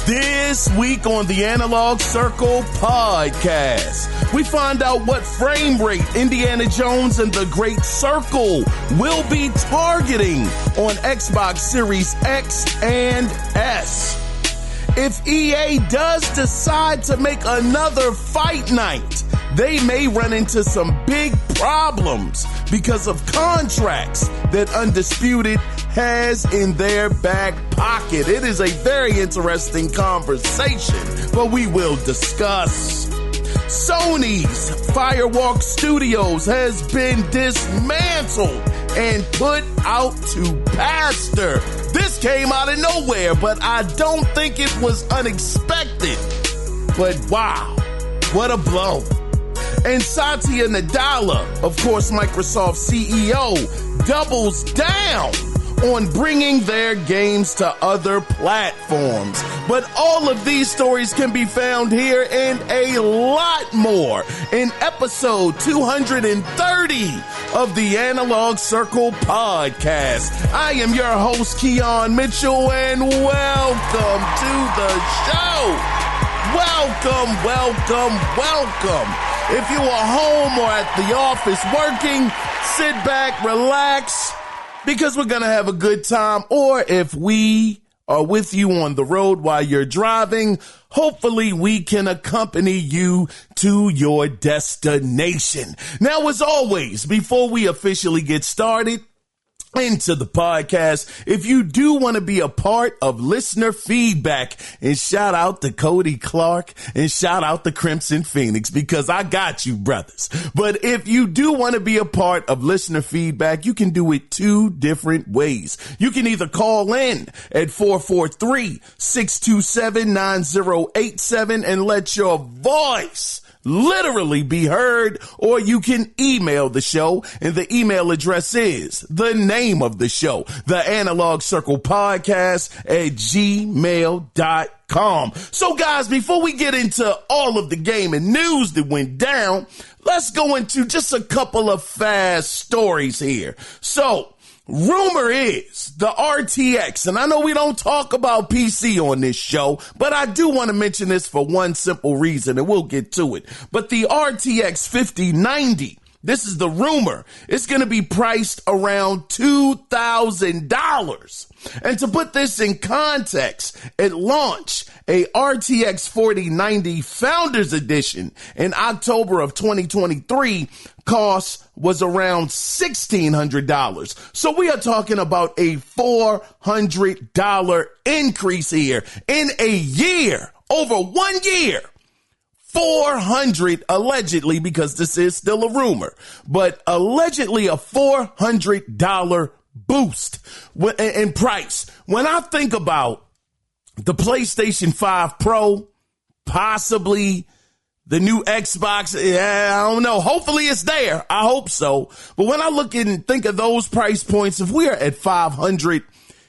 This week on the Analog Circle podcast, we find out what frame rate Indiana Jones and the Great Circle will be targeting on Xbox Series X and S. If EA does decide to make another Fight Night, they may run into some big problems because of contracts that Undisputed has in their back pocket. It is a very interesting conversation, but we will discuss. Sony's Firewalk Studios has been dismantled and put out to pasture. This came out of nowhere, but I don't think it was unexpected. But wow, what a blow. And Satya Nadella, of course, Microsoft CEO, doubles down on bringing their games to other platforms. But all of these stories can be found here and a lot more in episode 230 of the Analog Circle podcast. I am your host, Kiaun Mitchell, and welcome to the show. Welcome, welcome, welcome. If you are home or at the office working, sit back, relax, because we're going to have a good time. Or if we are with you on the road while you're driving, hopefully we can accompany you to your destination. Now, as always, before we officially get started into the podcast, if you do want to be a part of listener feedback, and shout out to Cody Clark and shout out to Crimson Phoenix, because I got you, brothers. But if you do want to be a part of listener feedback, you can do it two different ways. You can either call in at 443-627-9087 and let your voice literally be heard, or you can email the show, and the email address is the name of the show, the Analog Circle Podcast at gmail.com. So guys, before we get into all of the gaming news that went down, let's go into just a couple of fast stories here. So, rumor is the RTX, and I know we don't talk about PC on this show, but I do want to mention this for one simple reason, and we'll get to it. But the RTX 5090, this is the rumor, it's going to be priced around $2,000. And to put this in context, at launch, a RTX 4090 Founders Edition in October of 2023 cost was around $1,600. So we are talking about a $400 increase here in a year, over 1 year. 400 allegedly, because this is still a rumor, but allegedly a $400 boost in price. When I think about the PlayStation 5 Pro, possibly the new Xbox, I don't know. Hopefully it's there. I hope so. But when I look and think of those price points, if we are at 500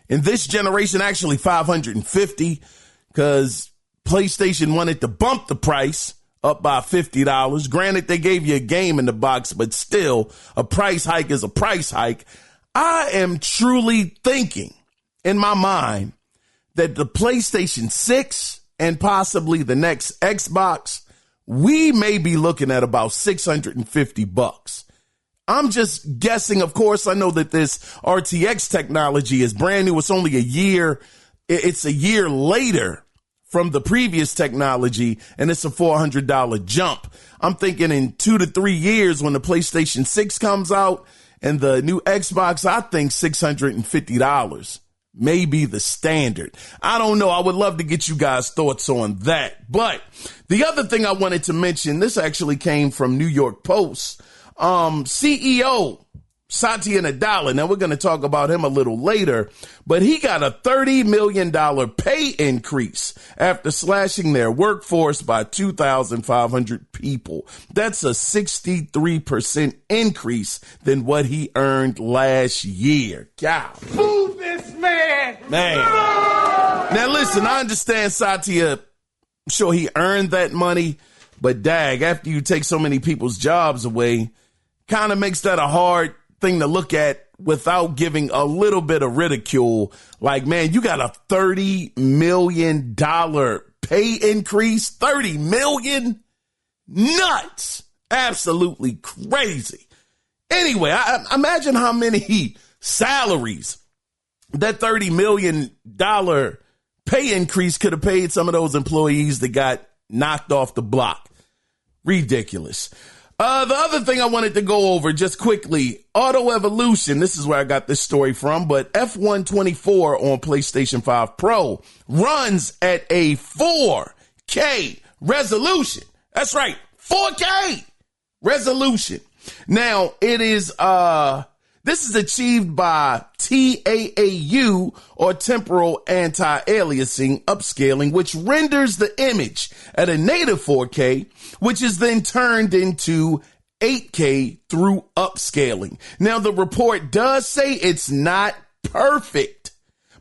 in this generation, actually 550, because PlayStation wanted to bump the price up by $50. Granted, they gave you a game in the box, but still, a price hike is a price hike. I am truly thinking in my mind that the PlayStation 6 and possibly the next Xbox, we may be looking at about $650. I'm just guessing. Of course, I know that this RTX technology is brand new. It's only a year. It's a year later from the previous technology, and it's a $400 jump. I'm thinking in 2 to 3 years when the PlayStation 6 comes out and the new Xbox, I think $650 may be the standard. I don't know. I would love to get you guys' thoughts on that. But the other thing I wanted to mention, this actually came from New York Post. CEO Satya Nadella. Now, we're going to talk about him a little later, but he got a $30 million pay increase after slashing their workforce by 2,500 people. That's a 63% increase than what he earned last year. God. Move this man! Man. Now, listen, I understand Satya, I'm sure he earned that money, but dag, after you take so many people's jobs away, kind of makes that a hard thing to look at without giving a little bit of ridicule. Like, man, you got a $30 million pay increase. 30 million? Nuts. Absolutely crazy. Anyway, I imagine how many salaries that $30 million pay increase could have paid some of those employees that got knocked off the block. Ridiculous. The other thing I wanted to go over just quickly, Auto Evolution. This is where I got this story from, but F124 on PlayStation 5 Pro runs at a 4K resolution. That's right, 4K resolution. Now, it is, this is achieved by TAAU, or temporal anti-aliasing upscaling, which renders the image at a native 4K, which is then turned into 8K through upscaling. Now, the report does say it's not perfect,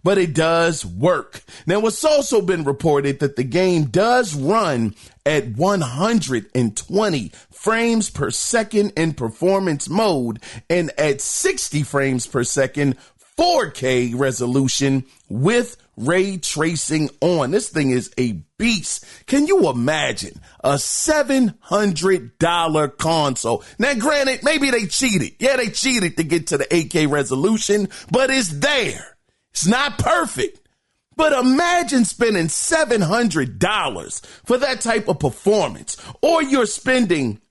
but it does work. Now, it's also been reported that the game does run at 120 frames per second in performance mode and at 60 frames per second 4K resolution with ray tracing on. This thing is a beast. Can you imagine a $700 console? Now, granted, maybe they cheated. Yeah, they cheated to get to the 8K resolution, but it's there. It's not perfect. But imagine spending $700 for that type of performance, or you're spending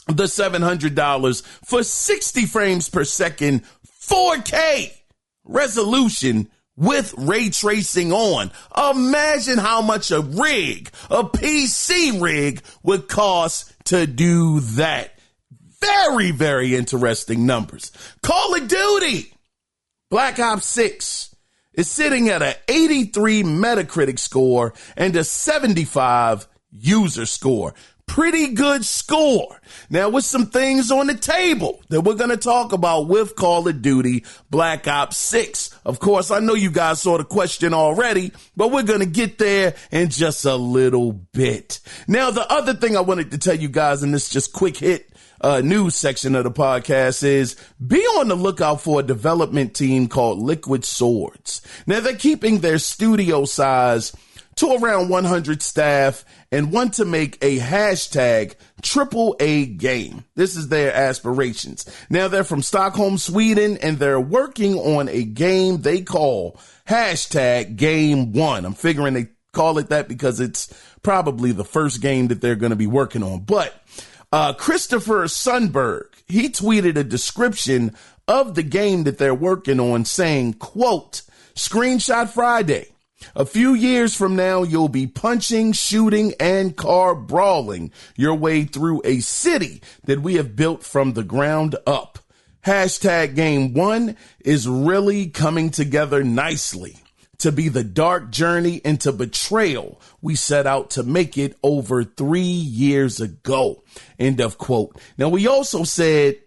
the $700 for 60 frames per second, 4K resolution with ray tracing on. Imagine how much a PC rig would cost to do that. Very, very interesting numbers. Call of Duty Black Ops 6 is sitting at an 83 Metacritic score and a 75 user score. Pretty good score. Now, with some things on the table that we're going to talk about with Call of Duty Black Ops 6. Of course, I know you guys saw the question already, but we're going to get there in just a little bit. Now, the other thing I wanted to tell you guys in this just quick hit news section of the podcast is be on the lookout for a development team called Liquid Swords. Now, they're keeping their studio size to around 100 staff and want to make a hashtag AAA game. This is their aspirations. Now, they're from Stockholm, Sweden, and they're working on a game they call hashtag Game 1. I'm figuring they call it that because it's probably the first game that they're going to be working on. But Christopher Sundberg, he tweeted a description of the game that they're working on saying, quote, "Screenshot Friday. A few years from now, you'll be punching, shooting, and car brawling your way through a city that we have built from the ground up. Hashtag Game 1 is really coming together nicely to be the dark journey into betrayal we set out to make it over 3 years ago." End of quote. Now, we also said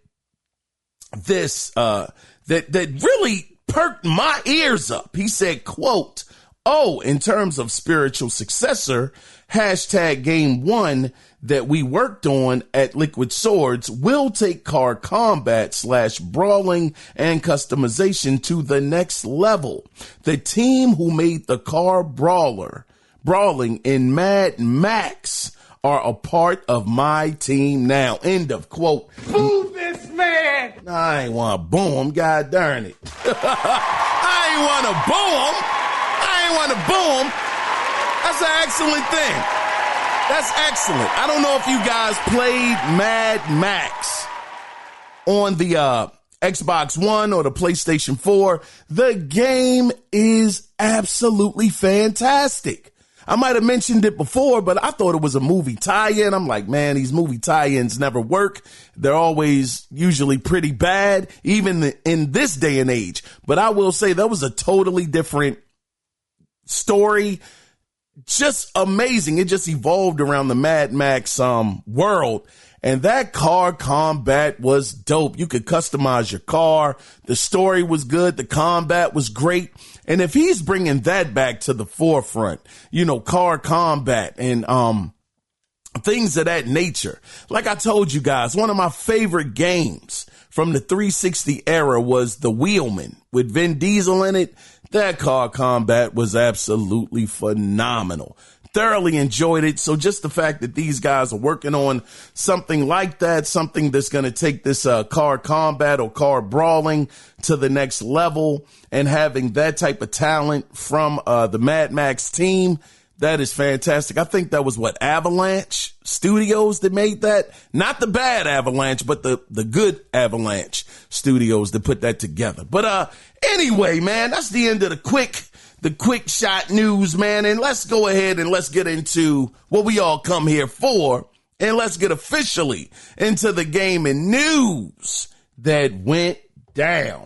this, that really perked my ears up. He said, quote, "Oh, in terms of spiritual successor, hashtag Game 1 that we worked on at Liquid Swords will take car combat / brawling and customization to the next level. The team who made the car brawling in Mad Max are a part of my team now." End of quote. Boo this man! I ain't want to boo him, god darn it. I ain't want to boo him. That's an excellent thing. That's excellent. I don't know if you guys played Mad Max on the Xbox One or the PlayStation 4. The game is absolutely fantastic. I might have mentioned it before, but I thought it was a movie tie-in. I'm like, man, these movie tie-ins never work. They're always usually pretty bad, even in this day and age. But I will say that was a totally different story. Just amazing. It just evolved around the Mad Max world. And that car combat was dope. You could customize your car. The story was good. The combat was great. And if he's bringing that back to the forefront, you know, car combat and things of that nature. Like I told you guys, one of my favorite games from the 360 era was The Wheelman with Vin Diesel in it. That car combat was absolutely phenomenal. Thoroughly enjoyed it. So just the fact that these guys are working on something like that, something that's going to take this car combat or car brawling to the next level, and having that type of talent from the Mad Max team, that is fantastic. I think that was Avalanche Studios that made that. Not the bad Avalanche, but the good Avalanche Studios that put that together. But anyway, man, that's the end of the quick shot news, man. And let's go ahead and let's get into what we all come here for. And let's get officially into the gaming news that went down.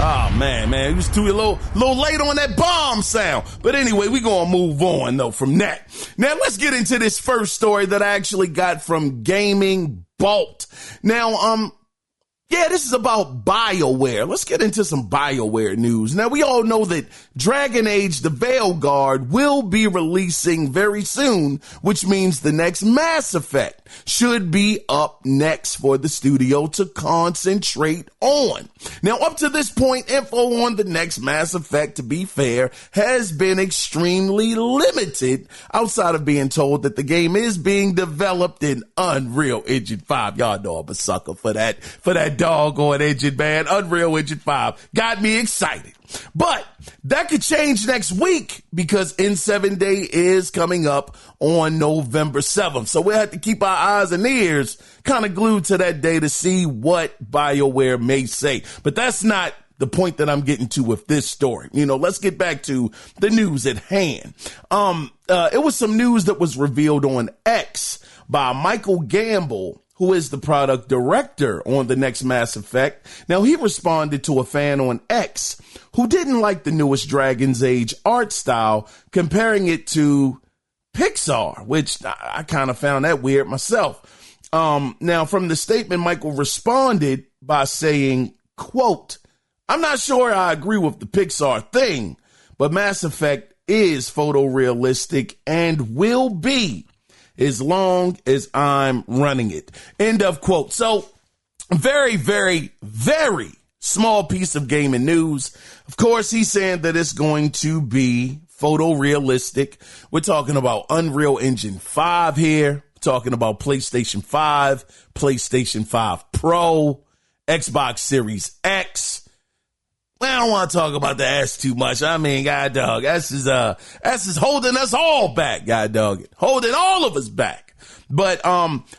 Oh, man, it was too a little late on that bomb sound. But anyway, we're going to move on, though, from that. Now, let's get into this first story that I actually got from Gaming Bolt. Now, this is about BioWare. Let's get into some BioWare news. Now, we all know that Dragon Age: The Veilguard will be releasing very soon, which means the next Mass Effect should be up next for the studio to concentrate on. Now, up to this point, info on the next Mass Effect, to be fair, has been extremely limited, outside of being told that the game is being developed in Unreal Engine 5. Y'all know I'm a sucker for that doggone engine, man. Unreal Engine 5 got me excited. But that could change next week, because N7 Day is coming up on November 7th. So we'll have to keep our eyes and ears kind of glued to that day to see what BioWare may say. But that's not the point that I'm getting to with this story. Let's get back to the news at hand. It was some news that was revealed on X by Michael Gamble, who is the product director on the next Mass Effect. Now, he responded to a fan on X who didn't like the newest Dragon's Age art style, comparing it to Pixar, which I kind of found that weird myself. Now, from the statement, Michael responded by saying, quote, "I'm not sure I agree with the Pixar thing, but Mass Effect is photorealistic and will be as long as I'm running it." End of quote. So very, very, very small piece of gaming news. Of course, he's saying that it's going to be photorealistic. We're talking about Unreal Engine 5 here. We're talking about PlayStation 5, PlayStation 5 Pro, Xbox Series X. Well, I don't want to talk about the S too much. I mean, God dog, S is holding us all back, God dog, holding all of us back. But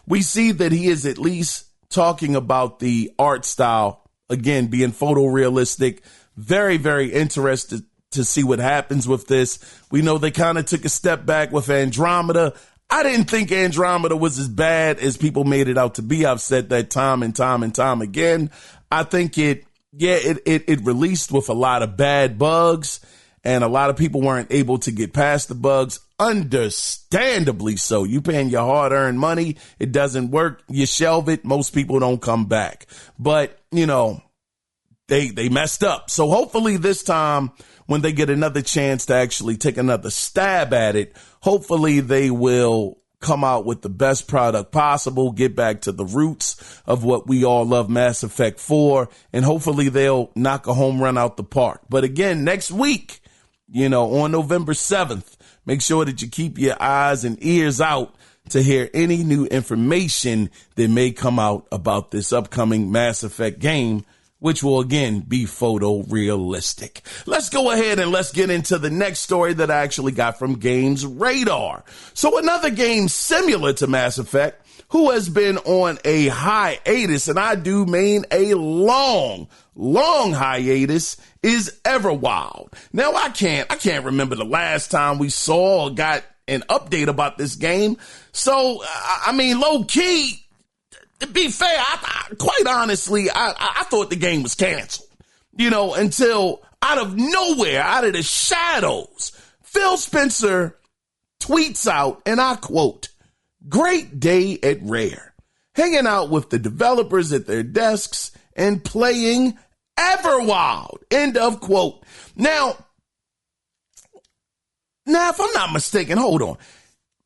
we see that he is at least talking about the art style, again, being photorealistic. Very, very interested to see what happens with this. We know they kind of took a step back with Andromeda. I didn't think Andromeda was as bad as people made it out to be. I've said that time and time and time again. I think it released with a lot of bad bugs, and a lot of people weren't able to get past the bugs. Understandably so. You paying your hard-earned money, it doesn't work, you shelve it, most people don't come back. But, they messed up. So hopefully this time, when they get another chance to actually take another stab at it, hopefully they will come out with the best product possible, get back to the roots of what we all love Mass Effect for, and hopefully they'll knock a home run out the park. But again, next week, on November 7th, make sure that you keep your eyes and ears out to hear any new information that may come out about this upcoming Mass Effect game, which will again be photorealistic. Let's go ahead and let's get into the next story that I actually got from Games Radar. So another game similar to Mass Effect, who has been on a hiatus, and I do mean a long hiatus, is Everwild. Now I can't remember the last time we saw or got an update about this game. So, I mean, low key, to be fair, quite honestly, I thought the game was canceled, until out of nowhere, out of the shadows, Phil Spencer tweets out, and I quote, "Great day at Rare, hanging out with the developers at their desks and playing Everwild." End of quote. Now, if I'm not mistaken, hold on.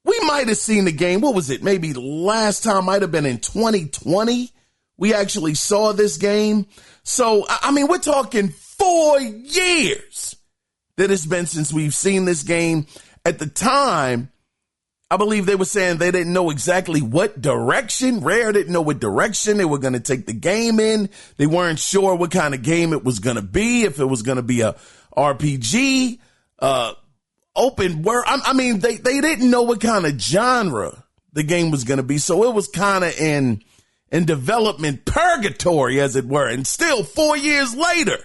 we might have seen the game. What was it? Maybe last time might have been in 2020. We actually saw this game. So, I mean, we're talking 4 years that it's been since we've seen this game. At the time, I believe they were saying they didn't know exactly what direction. Rare didn't know what direction they were going to take the game in. They weren't sure what kind of game it was going to be, if it was going to be a RPG, open world. I mean, they didn't know what kind of genre the game was going to be. So it was kind of in development purgatory, as it were. And still 4 years later,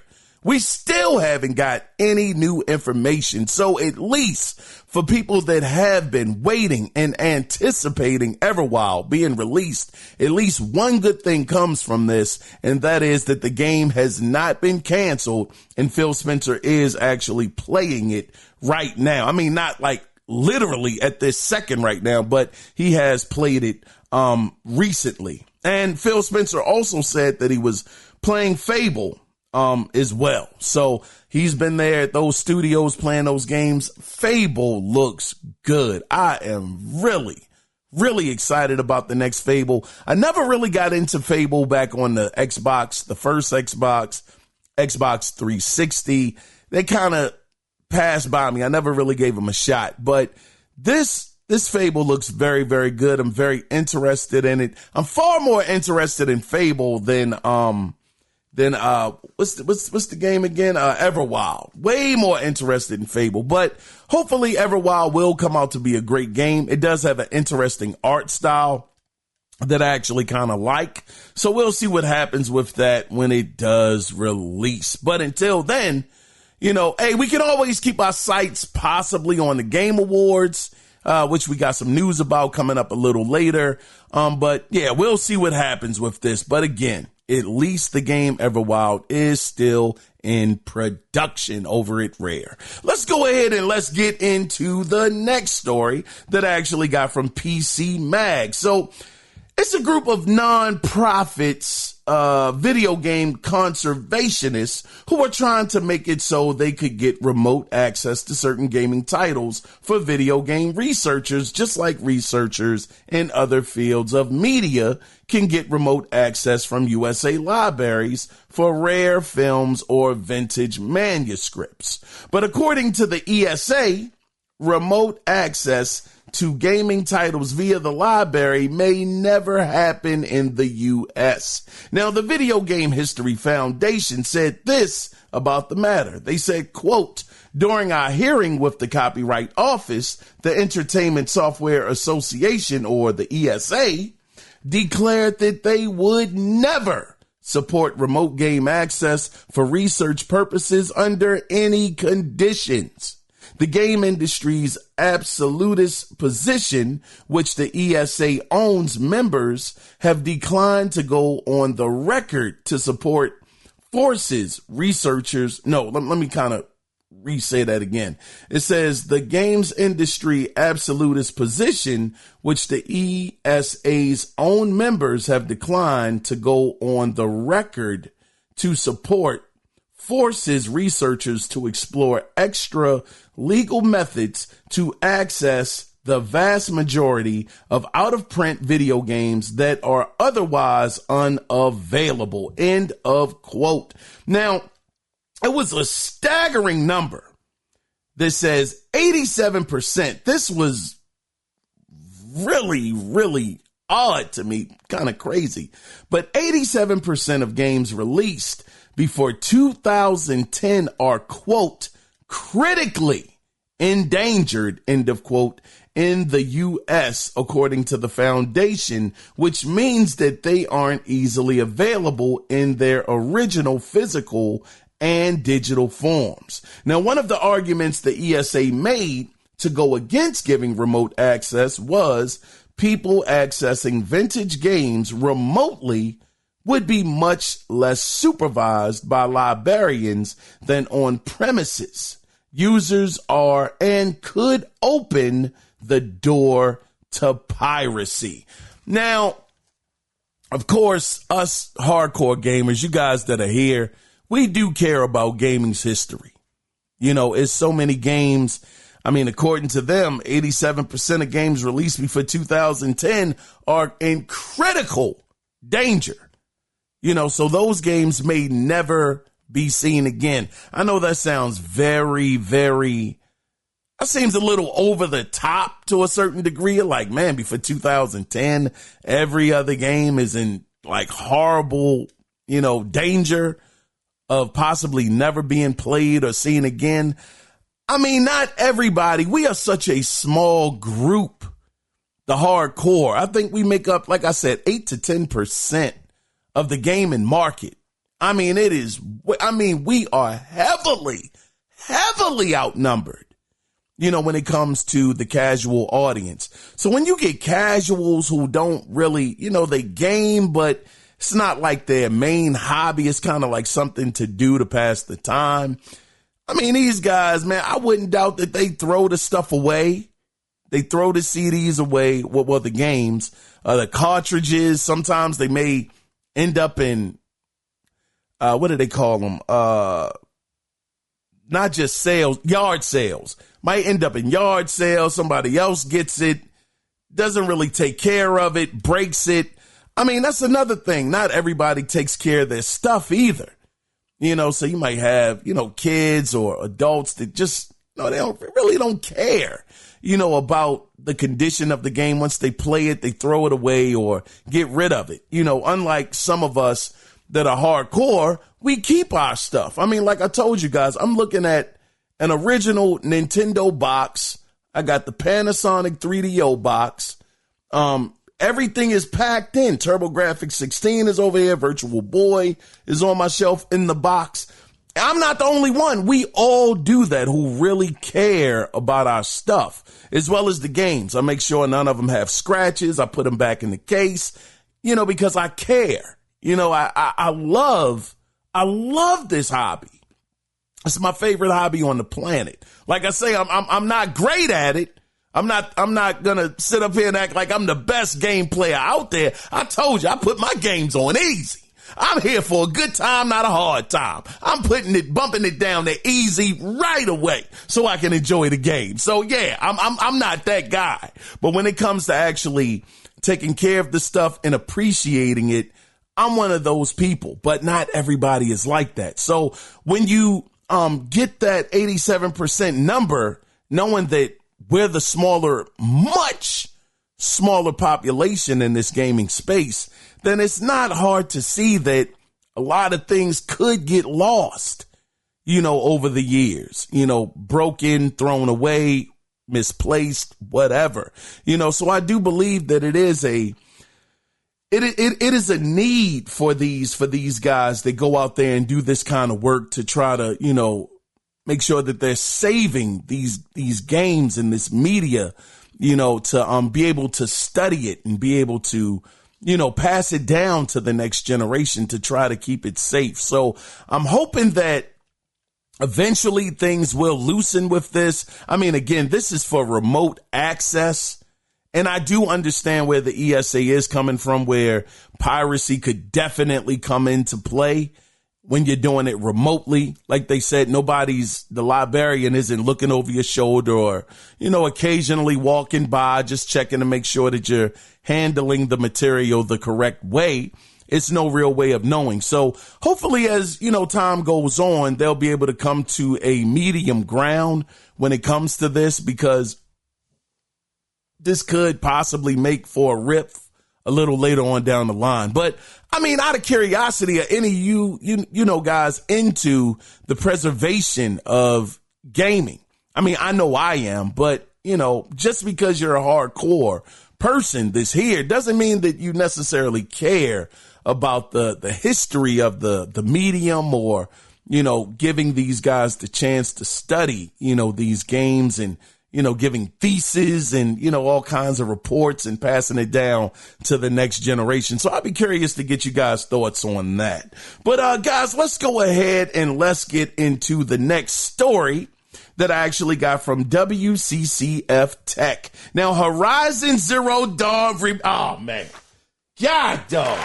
we still haven't got any new information. So at least for people that have been waiting and anticipating Everwild being released, at least one good thing comes from this, and that is that the game has not been canceled and Phil Spencer is actually playing it right now. I mean, not like literally at this second right now, but he has played it recently. And Phil Spencer also said that he was playing Fable as well. So he's been there at those studios playing those games. Fable looks good. I am really excited about the next Fable. I never really got into Fable back on the Xbox, the first Xbox 360. They kind of passed by me. I never really gave them a shot, but this Fable looks very, very good. I'm very interested in it. I'm far more interested in Fable than what's the game again? Everwild. Way more interested in Fable, but hopefully Everwild will come out to be a great game. It does have an interesting art style that I actually kind of like. So we'll see what happens with that when it does release. But until then, you know, hey, we can always keep our sights possibly on the Game Awards, which we got some news about coming up a little later. But yeah, we'll see what happens with this. But again, at least the game Everwild is still in production over at Rare. Let's go ahead and let's get into the next story that I actually got from PC Mag. So it's a group of non-profits, video game conservationists who are trying to make it so they could get remote access to certain gaming titles for video game researchers, just like researchers in other fields of media can get remote access from USA libraries for rare films or vintage manuscripts. But according to the ESA, remote access to gaming titles via the library may never happen in the U.S. Now, the Video Game History Foundation said this about the matter. They said, quote, during our hearing with the Copyright Office, the Entertainment Software Association, or the ESA, declared that they would never support remote game access for research purposes under any conditions. The game industry's absolutist position, which the ESA owns members, have declined to go on the record to support forces researchers. No, let me kind of re-say that again. It says the games industry absolutist position, which the ESA's own members have declined to go on the record to support forces researchers to explore extra legal methods to access the vast majority of out-of-print video games that are otherwise unavailable. End of quote. Now, it was a staggering number that says 87%. This was really odd to me, kind of crazy. But 87% of games released before 2010 are, quote, critically endangered, end of quote, in the U.S., according to the foundation, which means that they aren't easily available in their original physical and digital forms. Now, one of the arguments the ESA made to go against giving remote access was people accessing vintage games remotely would be much less supervised by librarians than on premises. Users are and could open the door to piracy. Now, of course, us hardcore gamers, you guys that are here, we do care about gaming's history. You know, it's so many games. I mean, according to them, 87% of games released before 2010 are in critical danger. So those games may never be seen again. I know that sounds that seems a little over the top to a certain degree. Like, man, before 2010, every other game is in like horrible, danger of possibly never being played or seen again. I mean, not everybody. We are such a small group, the hardcore. I think we make up, like I said, 8 to 10% of the gaming market. I mean, we are heavily outnumbered, when it comes to the casual audience. So when you get casuals who don't really, they game, but it's not like their main hobby. It's kind of like something to do to pass the time. I mean, these guys, man, I wouldn't doubt that they throw the stuff away. They throw the CDs away, the games, the cartridges. Sometimes they may end up in, what do they call them? Not just sales, yard sales. Might end up in yard sales. Somebody else gets it, doesn't really take care of it, breaks it. I mean, that's another thing. Not everybody takes care of their stuff either. So you might have, kids or adults that just, they don't care, about the condition of the game. Once they play it, they throw it away or get rid of it. Unlike some of us that are hardcore, we keep our stuff. I mean, like I told you guys, I'm looking at an original Nintendo box. I got the Panasonic 3DO box. Everything is packed in. TurboGrafx 16 is over here. Virtual Boy is on my shelf in the box. I'm not the only one. We all do that who really care about our stuff, as well as the games. I make sure none of them have scratches. I put them back in the case, because I care. I love this hobby. It's my favorite hobby on the planet. Like I say, I'm not great at it. I'm not gonna sit up here and act like I'm the best game player out there. I told you, I put my games on easy. I'm here for a good time, not a hard time. I'm bumping it down to easy right away so I can enjoy the game. So yeah, I'm not that guy. But when it comes to actually taking care of the stuff and appreciating it, I'm one of those people, but not everybody is like that. So when you get that 87% number, knowing that we're the much smaller population in this gaming space, then it's not hard to see that a lot of things could get lost, over the years, broken, thrown away, misplaced, whatever, so I do believe that it is a need for these guys that go out there and do this kind of work to try to, make sure that they're saving these games and this media, to be able to study it and be able to, pass it down to the next generation to try to keep it safe. So I'm hoping that eventually things will loosen with this. I mean, again, this is for remote access. And I do understand where the ESA is coming from, where piracy could definitely come into play. When you're doing it remotely, like they said, the librarian isn't looking over your shoulder or, occasionally walking by, just checking to make sure that you're handling the material the correct way. It's no real way of knowing. So hopefully as, time goes on, they'll be able to come to a medium ground when it comes to this, because this could possibly make for a rip a little later on down the line. But I mean, out of curiosity, are any of you guys into the preservation of gaming? I mean, I know I am, but just because you're a hardcore person this here doesn't mean that you necessarily care about the history of the medium, or, giving these guys the chance to study, these games and, giving theses and, all kinds of reports and passing it down to the next generation. So I'd be curious to get you guys' thoughts on that. But, guys, let's go ahead and let's get into the next story that I actually got from WCCF Tech. Now, Horizon Zero Dawn, oh man, God, dog,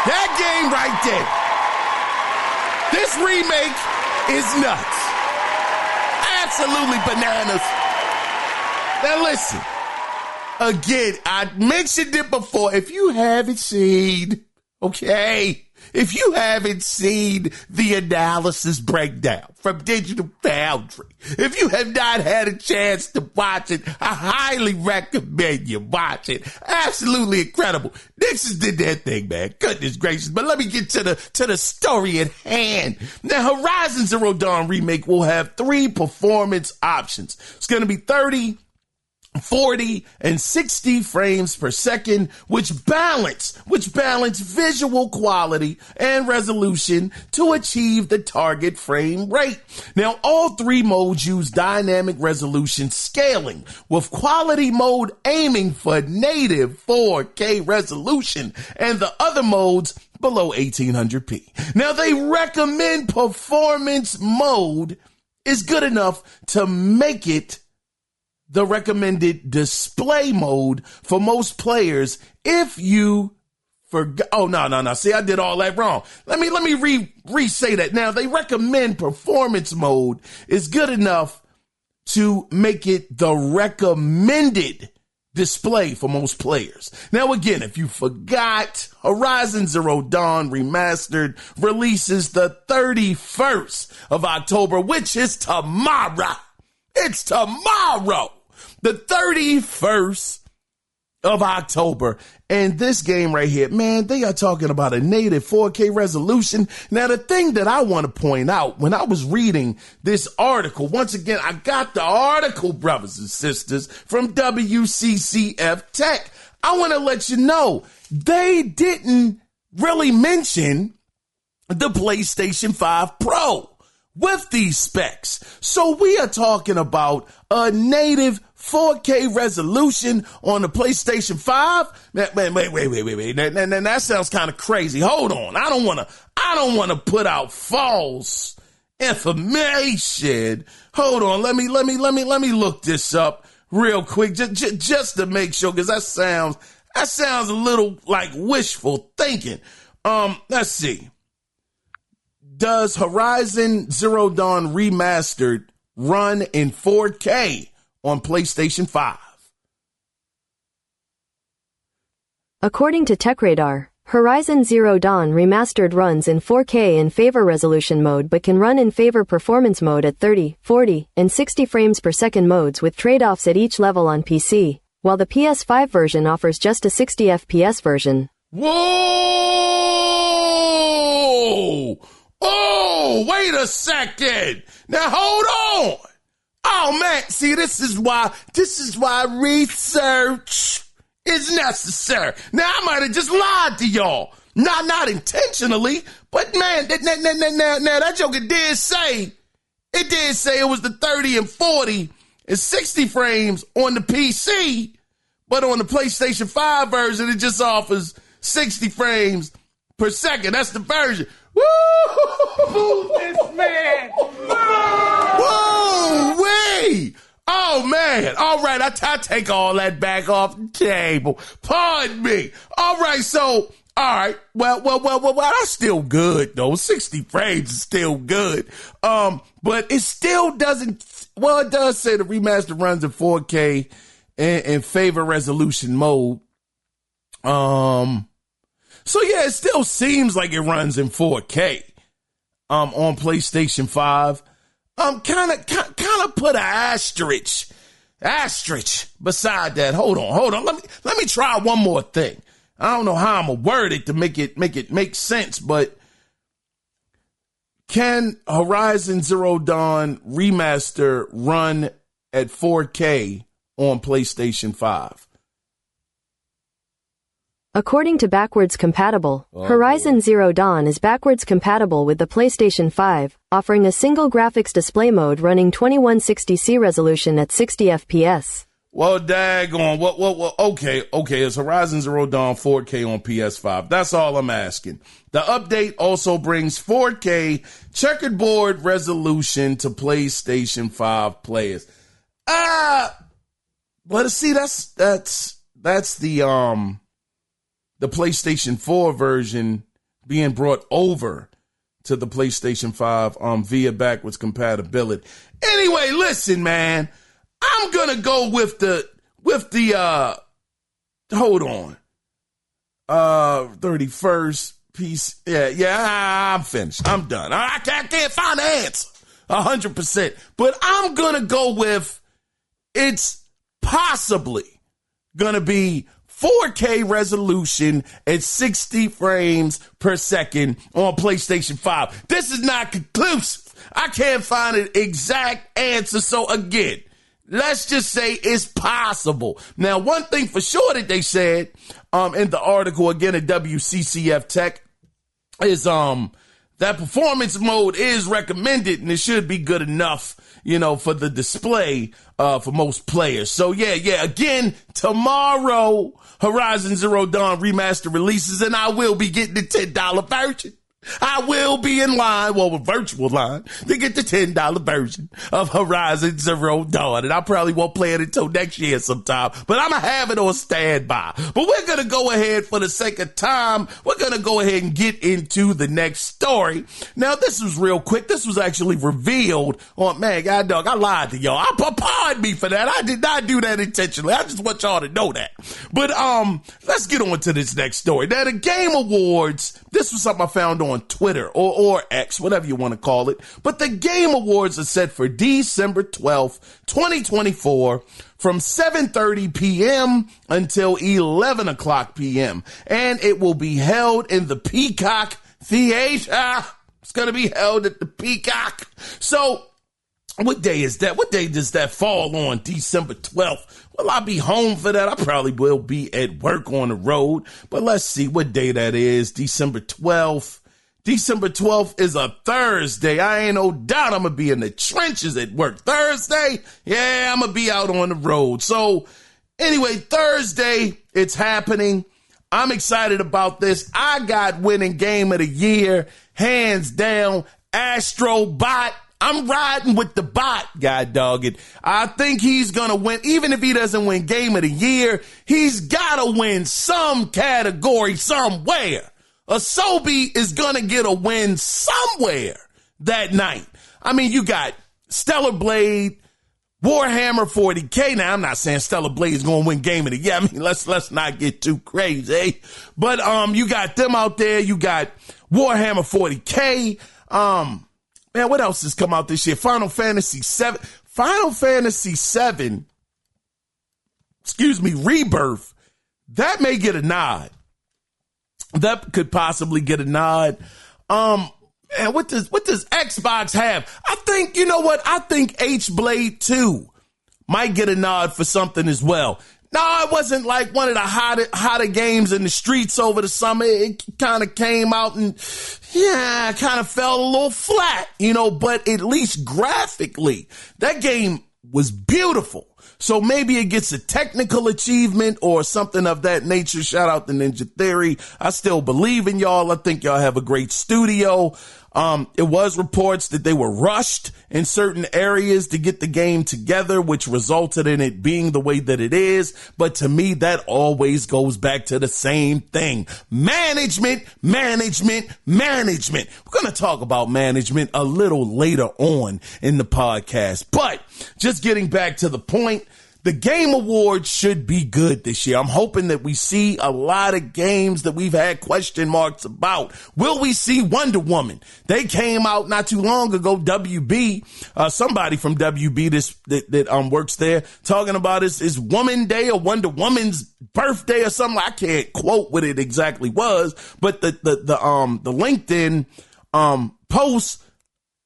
that game right there. This remake is nuts. Absolutely bananas. Now listen, again, I mentioned it before. If you haven't seen, if you haven't seen the analysis breakdown from Digital Foundry, if you have not had a chance to watch it, I highly recommend you watch it. Absolutely incredible. Nixon did that thing, man. Goodness gracious. But let me get to the story at hand. Now, Horizon Zero Dawn Remake will have 3 performance options. It's going to be 30, 40 and 60 frames per second, which balance visual quality and resolution to achieve the target frame rate. Now, all 3 modes use dynamic resolution scaling, with quality mode aiming for native 4K resolution and the other modes below 1800p. Now, they recommend performance mode is good enough to make it the recommended display mode for most players if you forgot. Oh, no. See, I did all that wrong. Let me re-say that. Now, they recommend performance mode is good enough to make it the recommended display for most players. Now, again, if you forgot, Horizon Zero Dawn Remastered releases the 31st of October, which is tomorrow. It's tomorrow, the 31st of October. And this game right here, man, they are talking about a native 4K resolution. Now, the thing that I want to point out when I was reading this article, once again, I got the article, brothers and sisters, from WCCF Tech. I want to let you know they didn't really mention the PlayStation 5 Pro with these specs. So we are talking about a native 4K resolution on the PlayStation 5. Wait. Now, that sounds kind of crazy. Hold on. I don't want to put out false information. Hold on. Let me look this up real quick just to make sure, because that sounds a little like wishful thinking. Let's see. Does Horizon Zero Dawn Remastered run in 4K on PlayStation 5? According to TechRadar, Horizon Zero Dawn Remastered runs in 4K in favor resolution mode but can run in favor performance mode at 30, 40, and 60 frames per second modes with trade-offs at each level on PC, while the PS5 version offers just a 60 FPS version. Whoa! Oh, wait a second. Now hold on. Oh man, see, this is why research is necessary. Now I might have just lied to y'all. Not intentionally, but man, now that joker did say it was the 30 and 40 and 60 frames on the PC, but on the PlayStation 5 version, it just offers 60 frames per second. That's the version. Woo! This man! Whoa! Wait! Oh, man. All right, I take all that back off the table. Pardon me. All right, so, all right. Well, that's still good, though. 60 frames is still good. But it still doesn't, well, it does say the remaster runs in 4K in favor resolution mode. So yeah, it still seems like it runs in 4K on PlayStation 5. Kind of put an asterisk beside that. Hold on. Let me try one more thing. I don't know how I'm gonna word it to make it make sense, but can Horizon Zero Dawn Remaster run at 4K on PlayStation 5? According to Backwards Compatible, Horizon Zero Dawn is backwards compatible with the PlayStation 5, offering a single graphics display mode running 2160C resolution at 60 FPS. Well, daggone. What? Okay. It's Horizon Zero Dawn 4K on PS5. That's all I'm asking. The update also brings 4K checkerboard resolution to PlayStation 5 players. But see, that's the PlayStation 4 version being brought over to the PlayStation 5 via backwards compatibility. Anyway, listen, man, I'm gonna go with the hold on. 31st piece. Yeah, I'm finished. I'm done. I can't find the answer 100%. But I'm gonna go with it's possibly gonna be 4K resolution at 60 frames per second on PlayStation 5. This is not conclusive. I can't find an exact answer. So again, let's just say it's possible. Now, one thing for sure that they said in the article, again, at WCCF Tech, is that performance mode is recommended and it should be good enough, for the display for most players. So yeah, again, tomorrow, Horizon Zero Dawn Remaster releases, and I will be getting the $10 version. I will be in line, a virtual line, to get the $10 version of Horizon Zero Dawn. And I probably won't play it until next year sometime, but I'm going to have it on standby. But we're going to go ahead, for the sake of time, we're going to go ahead and get into the next story. Now, this was real quick. This was actually revealed on, God dog, I lied to y'all. Pardon me for that. I did not do that intentionally. I just want y'all to know that. But let's get on to this next story. Now, the Game Awards, this was something I found on Twitter or X, whatever you want to call it. But the Game Awards are set for December 12th, 2024 from 7:30 p.m. until 11 o'clock p.m. And it will be held in the Peacock Theater. It's going to be held at the Peacock. So what day is that? What day does that fall on? December 12th. Will I be home for that? I probably will be at work on the road. But let's see what day that is. December 12th. December 12th is a Thursday. I ain't no doubt I'm going to be in the trenches at work. Thursday? Yeah, I'm going to be out on the road. So anyway, Thursday, it's happening. I'm excited about this. I got winning game of the year, hands down, Astrobot. I'm riding with the bot, God dog it. I think he's going to win. Even if he doesn't win game of the year, he's got to win some category somewhere. Asobi is going to get a win somewhere that night. I mean, you got Stellar Blade, Warhammer 40K. Now, I'm not saying Stellar Blade is going to win game of the year. I mean, let's not get too crazy. But you got them out there. You got Warhammer 40K. Man, what else has come out this year? Final Fantasy VII. Rebirth. That may get a nod. That could possibly get a nod. And what does Xbox have? I think, you know what? I think H-Blade 2 might get a nod for something as well. No, it wasn't like one of the hotter games in the streets over the summer. It kind of came out and, kind of fell a little flat, but at least graphically, that game was beautiful. So maybe it gets a technical achievement or something of that nature. Shout out to Ninja Theory. I still believe in y'all. I think y'all have a great studio. It was reports that they were rushed in certain areas to get the game together, which resulted in it being the way that it is. But to me, that always goes back to the same thing. Management. We're going to talk about management a little later on in the podcast. But just getting back to the point, the Game Awards should be good this year. I'm hoping that we see a lot of games that we've had question marks about. Will we see Wonder Woman? They came out not too long ago, WB, somebody from WB that works there, talking about is Woman Day or Wonder Woman's birthday or something. I can't quote what it exactly was, but the LinkedIn post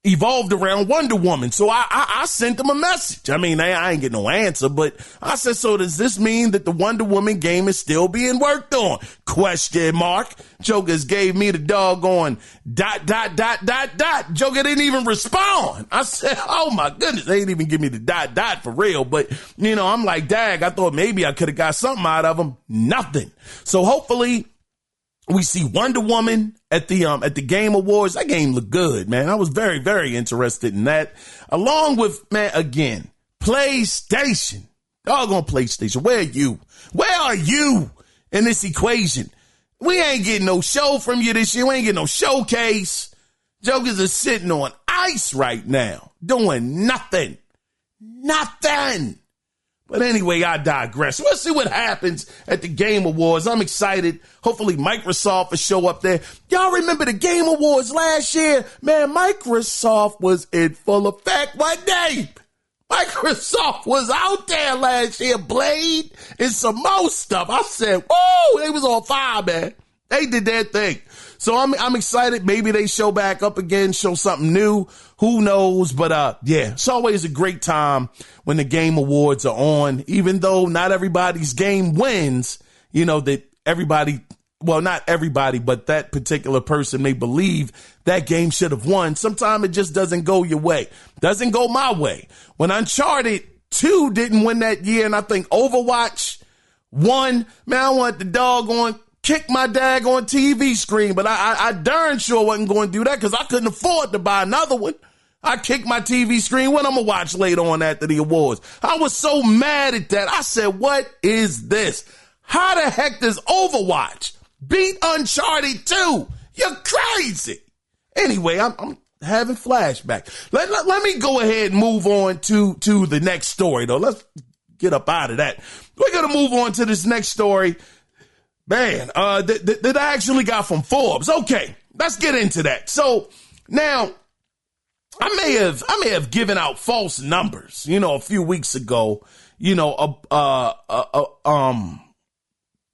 evolved around Wonder Woman. So I sent them a message. I mean, I ain't get no answer, but I said, so does this mean that the Wonder Woman game is still being worked on? Question mark. Jokers gave me the doggone ... Joker didn't even respond. I said, oh my goodness, they didn't even give me the ... for real. But, I'm like, dag, I thought maybe I could have got something out of them. Nothing. So hopefully we see Wonder Woman at the Game Awards. That game looked good, man. I was very, very interested in that. Along with, again, PlayStation. Doggone PlayStation. Where are you? Where are you in this equation? We ain't getting no show from you this year. We ain't getting no showcase. Jokers are sitting on ice right now, doing nothing. Nothing. But anyway, I digress. We'll see what happens at the Game Awards. I'm excited. Hopefully Microsoft will show up there. Y'all remember the Game Awards last year? Man, Microsoft was in full effect one day. Microsoft was out there last year, Blade and some more stuff. I said, whoa, they was on fire, man. They did their thing. So I'm excited. Maybe they show back up again, show something new. Who knows? But yeah, it's always a great time when the Game Awards are on, even though not everybody's game wins, you know, that everybody, well, not everybody, but that particular person may believe that game should have won. Sometimes it just doesn't go your way. Doesn't go my way. When Uncharted 2 didn't win that year, and I think Overwatch won, man, I want the doggone kick my daggone TV screen, but I darn sure wasn't going to do that because I couldn't afford to buy another one. I kicked my TV screen. What I'm going to watch later on after the awards? I was so mad at that. I said, what is this? How the heck does Overwatch beat Uncharted 2? You're crazy. Anyway, I'm having flashbacks. Let me go ahead and move on to the next story, though. Let's get up out of that. We're going to move on to this next story. Man, that I actually got from Forbes. Okay, let's get into that. So now I may have given out false numbers, you know, a few weeks ago, you know,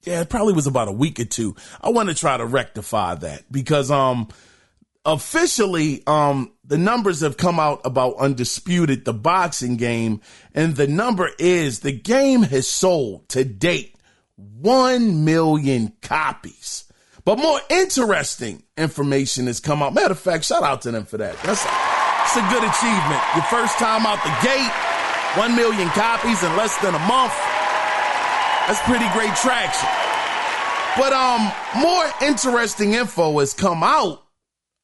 yeah, it probably was about a week or two. I want to try to rectify that because, officially, the numbers have come out about Undisputed, the boxing game, and the number is the game has sold to date 1 million copies. But more interesting information has come out. Matter of fact, shout out to them for that. That's a good achievement. Your first time out the gate, 1 million copies in less than a month. That's pretty great traction. But more interesting info has come out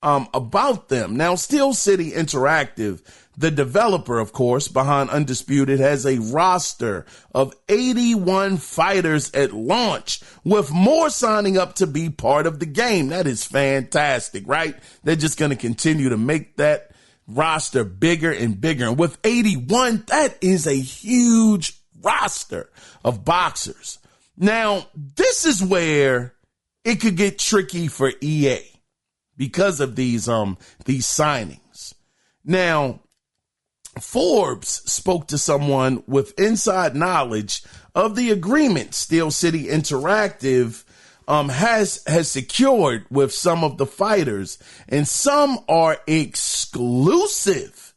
about them. Now, Steel City Interactive, the developer, of course, behind Undisputed, has a roster of 81 fighters at launch, with more signing up to be part of the game. That is fantastic, right? They're just going to continue to make that roster bigger and bigger. And with 81, that is a huge roster of boxers. Now, this is where it could get tricky for EA because of these signings. Now, Forbes spoke to someone with inside knowledge of the agreement Steel City Interactive has secured with some of the fighters, and some are exclusive.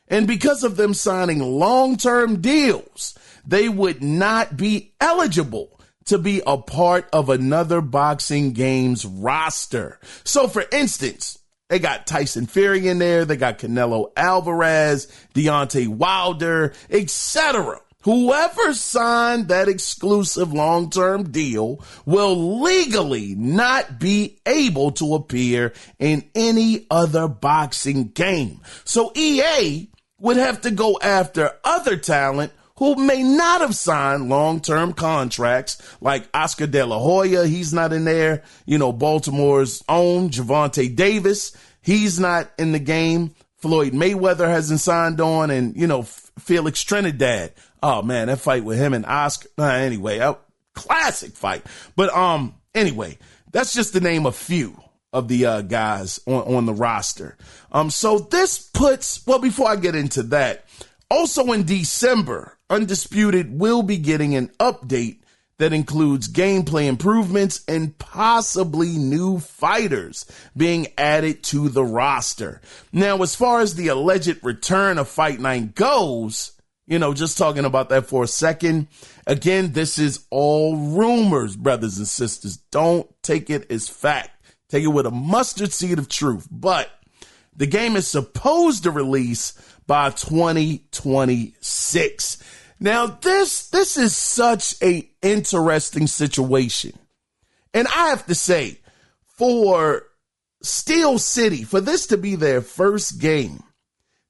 And because of them signing long-term deals, they would not be eligible to be a part of another boxing game's roster. So, for instance, they got Tyson Fury in there. They got Canelo Alvarez, Deontay Wilder, etc. Whoever signed that exclusive long-term deal will legally not be able to appear in any other boxing game. So EA would have to go after other talent who may not have signed long-term contracts, like Oscar De La Hoya. He's not in there. You know, Baltimore's own Gervonta Davis. He's not in the game. Floyd Mayweather hasn't signed on. And, you know, Felix Trinidad. Oh, man, that fight with him and Oscar. Anyway, a classic fight. But anyway, that's just to name a few of the guys on the roster. So this puts, well, before I get into that, also in December, Undisputed will be getting an update that includes gameplay improvements and possibly new fighters being added to the roster. Now, as far as the alleged return of Fight Night goes, you know, just talking about that for a second, again, this is all rumors, brothers and sisters. Don't take it as fact. Take it with a mustard seed of truth. But the game is supposed to release by 2026. Now, this is such a interesting situation. And I have to say, for Steel City, for this to be their first game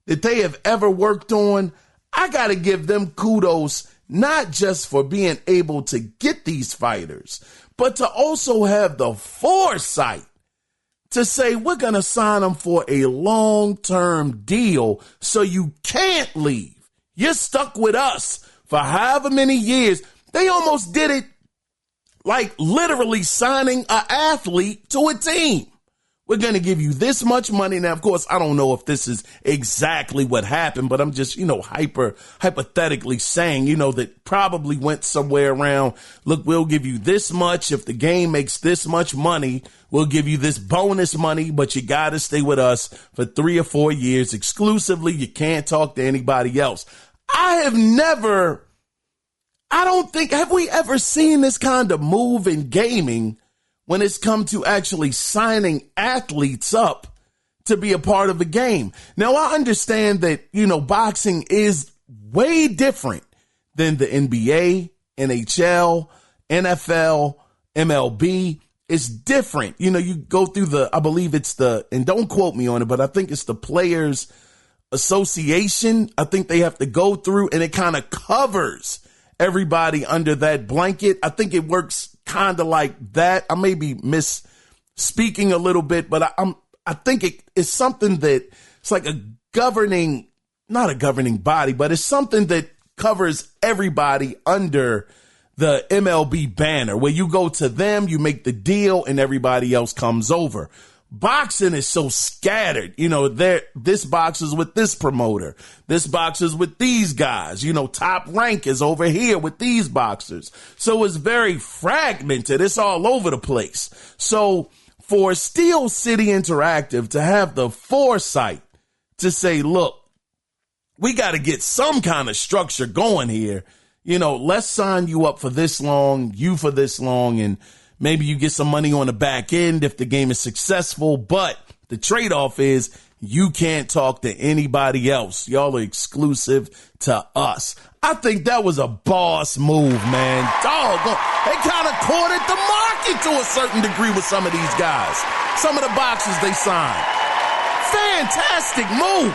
that they have ever worked on, I got to give them kudos, not just for being able to get these fighters, but to also have the foresight to say, we're going to sign them for a long-term deal so you can't leave. You're stuck with us for however many years. They almost did it like literally signing an athlete to a team. We're going to give you this much money. Now, of course, I don't know if this is exactly what happened, but I'm just, hypothetically saying, that probably went somewhere around, look, we'll give you this much. If the game makes this much money, we'll give you this bonus money, but you got to stay with us for 3 or 4 years exclusively. You can't talk to anybody else. Have we ever seen this kind of move in gaming when it's come to actually signing athletes up to be a part of a game? Now, I understand that, boxing is way different than the NBA, NHL, NFL, MLB. It's different. You go through I believe it's and don't quote me on it, but I think it's the Players Association. I think they have to go through, and it kind of covers everybody under that blanket. I think it works kind of like that. I may be misspeaking a little bit, but I think it's something that it's like not a governing body, but it's something that covers everybody under the MLB banner, where you go to them, you make the deal, and everybody else comes over. Boxing is so scattered. This boxes with this promoter. This boxes with these guys. Top Rank is over here with these boxers. So it's very fragmented. It's all over the place. So for Steel City Interactive to have the foresight to say, look, we got to get some kind of structure going here. Let's sign you up for this long, you for this long, and maybe you get some money on the back end if the game is successful, but the trade-off is you can't talk to anybody else. Y'all are exclusive to us. I think that was a boss move, man. They kind of courted the market to a certain degree with some of these guys. Some of the boxers they signed. Fantastic move.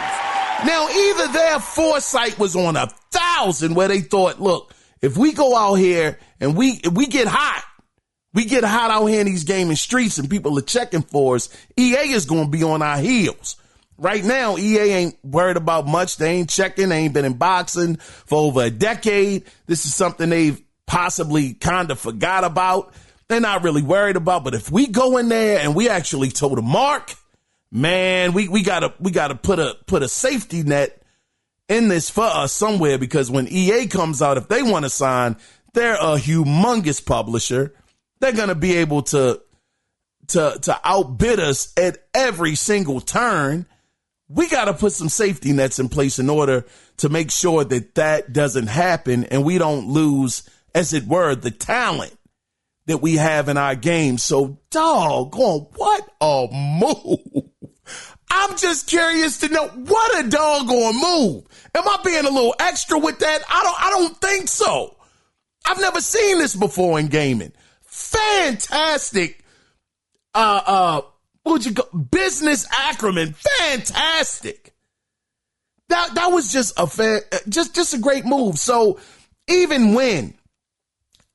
Now, either their foresight was on 1,000 where they thought, look, if we go out here and we get hot, we get hot out here in these gaming streets and people are checking for us, EA is going to be on our heels. Right now, EA ain't worried about much. They ain't checking. They ain't been in boxing for over a decade. This is something they've possibly kind of forgot about. They're not really worried about. But if we go in there and we actually toe the mark, man, we gotta put a safety net in this for us somewhere, because when EA comes out, if they want to sign, they're a humongous publisher. They're going to be able to outbid us at every single turn. We got to put some safety nets in place in order to make sure that doesn't happen and we don't lose, as it were, the talent that we have in our game. So, doggone, what a move. I'm just curious to know, what a doggone move. Am I being a little extra with that? I don't think so. I've never seen this before in gaming. Fantastic. Business acumen. Fantastic. That was just a great move. So even when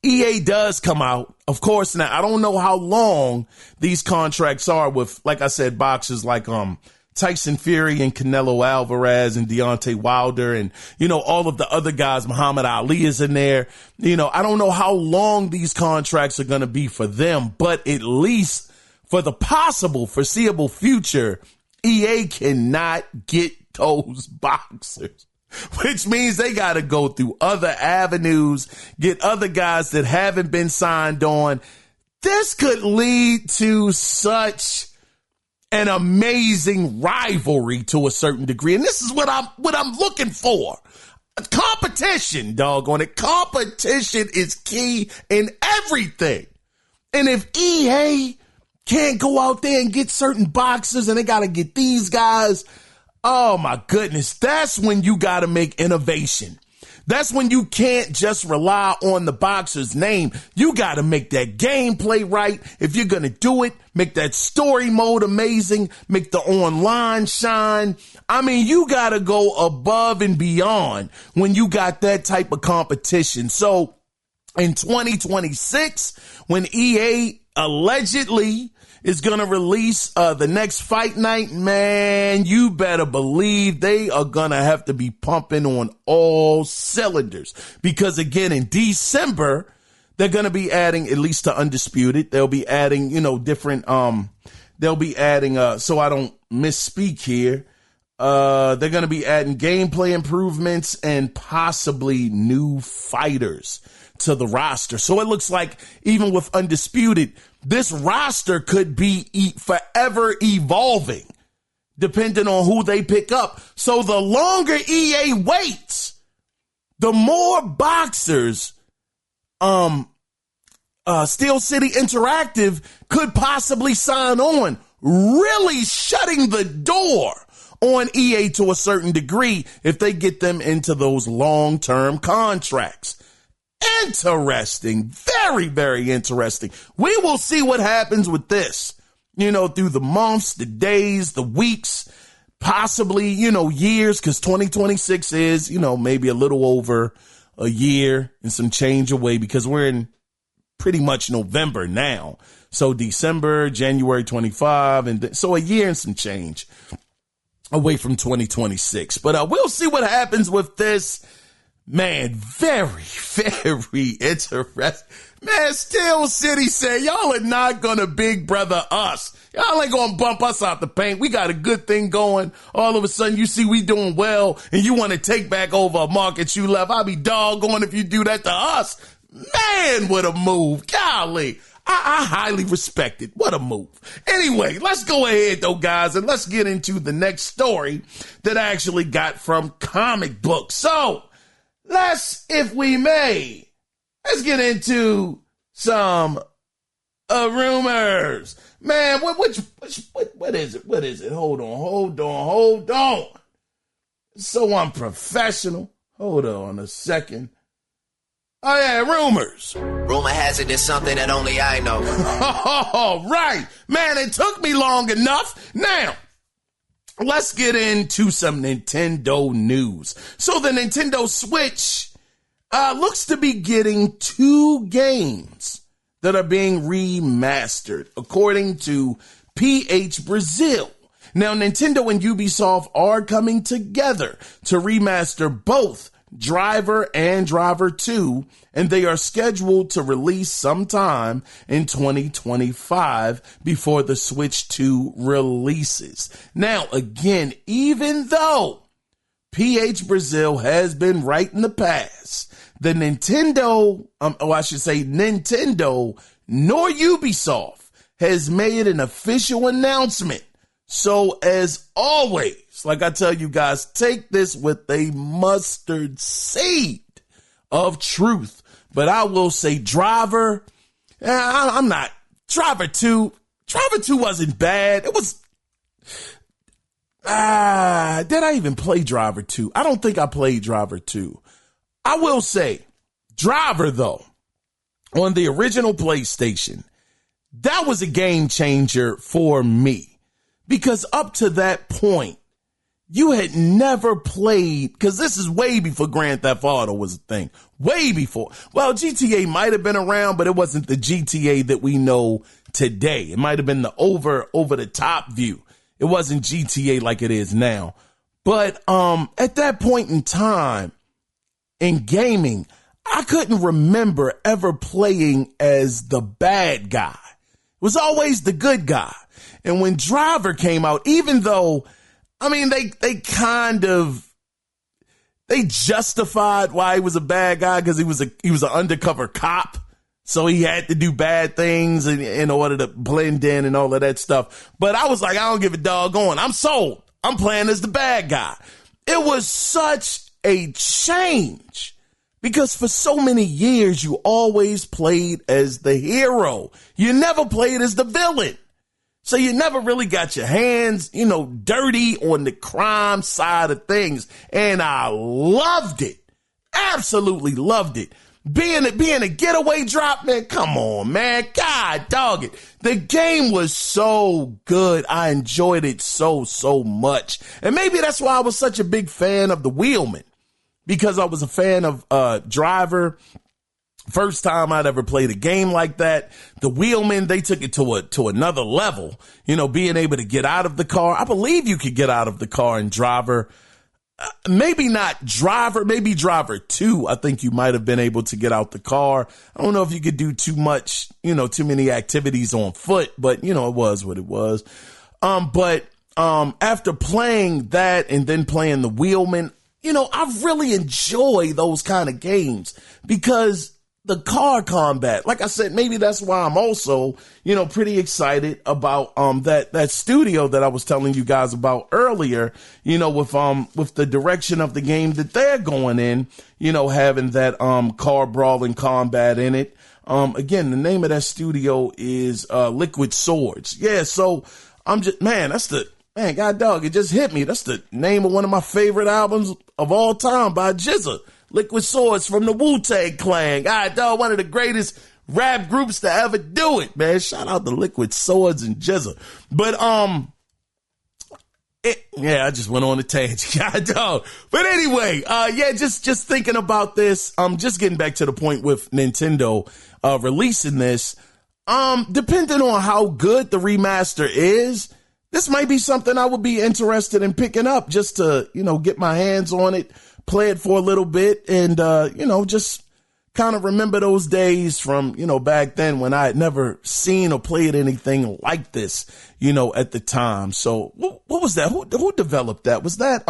EA does come out, of course, now I don't know how long these contracts are with, like I said, boxers like Tyson Fury and Canelo Alvarez and Deontay Wilder and, all of the other guys. Muhammad Ali is in there. I don't know how long these contracts are going to be for them, but at least for the possible foreseeable future, EA cannot get those boxers, which means they got to go through other avenues, get other guys that haven't been signed on. This could lead to such an amazing rivalry to a certain degree. And this is what I'm looking for. Competition, doggone it. Competition is key in everything. And if EA can't go out there and get certain boxers and they got to get these guys, oh my goodness, that's when you got to make innovation. That's when you can't just rely on the boxer's name. You got to make that gameplay right. If you're going to do it, make that story mode amazing, make the online shine. I mean, you got to go above and beyond when you got that type of competition. So in 2026, when EA allegedly is going to release the next Fight Night, man, you better believe they are going to have to be pumping on all cylinders. Because, again, in December, they're going to be adding, at least to Undisputed, they'll be adding, different, they'll be adding, so I don't misspeak here, they're going to be adding gameplay improvements and possibly new fighters to the roster. So it looks like even with Undisputed, this roster could be forever evolving depending on who they pick up. So the longer EA waits, the more boxers Steel City Interactive could possibly sign on, really shutting the door on EA to a certain degree if they get them into those long-term contracts. Interesting. Very, very interesting. We will see what happens with this, through the months, the days, the weeks, possibly, years, because 2026 is, maybe a little over a year and some change away because we're in pretty much November now. So December, January 25, and so a year and some change away from 2026. But we'll see what happens with this. Man, very, very interesting. Man, Steel City said, y'all are not going to big brother us. Y'all ain't going to bump us out the paint. We got a good thing going. All of a sudden, you see we doing well, and you want to take back over a market you left. I'll be doggone if you do that to us. Man, what a move. Golly. I highly respect it. What a move. Anyway, let's go ahead, though, guys, and let's get into the next story that I actually got from Comic Book. So, if we may, let's get into some rumors. Man, what is it? What is it? Hold on. So unprofessional. Hold on a second. Oh, yeah, rumors. Rumor has it there's something that only I know. Oh, right. Man, it took me long enough. Now, let's get into some Nintendo news. So the Nintendo Switch looks to be getting 2 games that are being remastered, according to PH Brazil. Now, Nintendo and Ubisoft are coming together to remaster both Driver and Driver 2, and they are scheduled to release sometime in 2025 before the Switch 2 releases. Now, again, even though PH Brazil has been right in the past, the Nintendo nor Ubisoft has made an official announcement. So as always, like I tell you guys, take this with a mustard seed of truth. But I will say Driver 2 wasn't bad. It was, did I even play Driver 2? I don't think I played Driver 2. I will say Driver, though, on the original PlayStation, that was a game changer for me. Because up to that point, you had never played, because this is way before Grand Theft Auto was a thing. Way before. Well, GTA might have been around, but it wasn't the GTA that we know today. It might have been the over the top view. It wasn't GTA like it is now. But at that point in time, in gaming, I couldn't remember ever playing as the bad guy. It was always the good guy. And when Driver came out, even though, they justified why he was a bad guy because he was an undercover cop. So he had to do bad things in order to blend in and all of that stuff. But I was like, I don't give a doggone. I'm sold. I'm playing as the bad guy. It was such a change because for so many years, you always played as the hero. You never played as the villain. So you never really got your hands, dirty on the crime side of things. And I loved it. Absolutely loved it. Being a getaway drop, man, come on, man. God dog it. The game was so good. I enjoyed it so much. And maybe that's why I was such a big fan of the Wheelman, because I was a fan of Driver First time I'd ever played a game like that. The wheelmen, they took it to another level, being able to get out of the car. I believe you could get out of the car in Driver. Maybe not Driver, maybe Driver 2. I think you might have been able to get out the car. I don't know if you could do too much, too many activities on foot, but it was what it was. But after playing that and then playing the wheelman, I really enjoy those kind of games because the car combat, like I said, maybe that's why I'm also, pretty excited about, that studio that I was telling you guys about earlier, with the direction of the game that they're going in, having that, car brawling combat in it. Again, the name of that studio is, Liquid Swords. Yeah. So I'm just, God dog, it just hit me. That's the name of one of my favorite albums of all time by GZA. Liquid Swords from the Wu-Tang Clan. God dog, one of the greatest rap groups to ever do it, man. Shout out to Liquid Swords and GZA. But, I just went on a tangent. God dog. But anyway, just thinking about this, just getting back to the point with Nintendo, releasing this, depending on how good the remaster is, this might be something I would be interested in picking up just to, get my hands on it, play it for a little bit and, just kind of remember those days from, back then when I had never seen or played anything like this, at the time. So what was that? Who developed that? Was that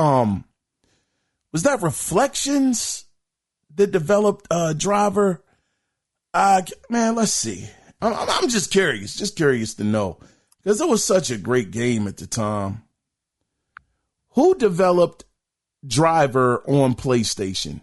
Reflections that developed, Driver? Let's see. I'm just curious to know because it was such a great game at the time. Who developed Driver on PlayStation?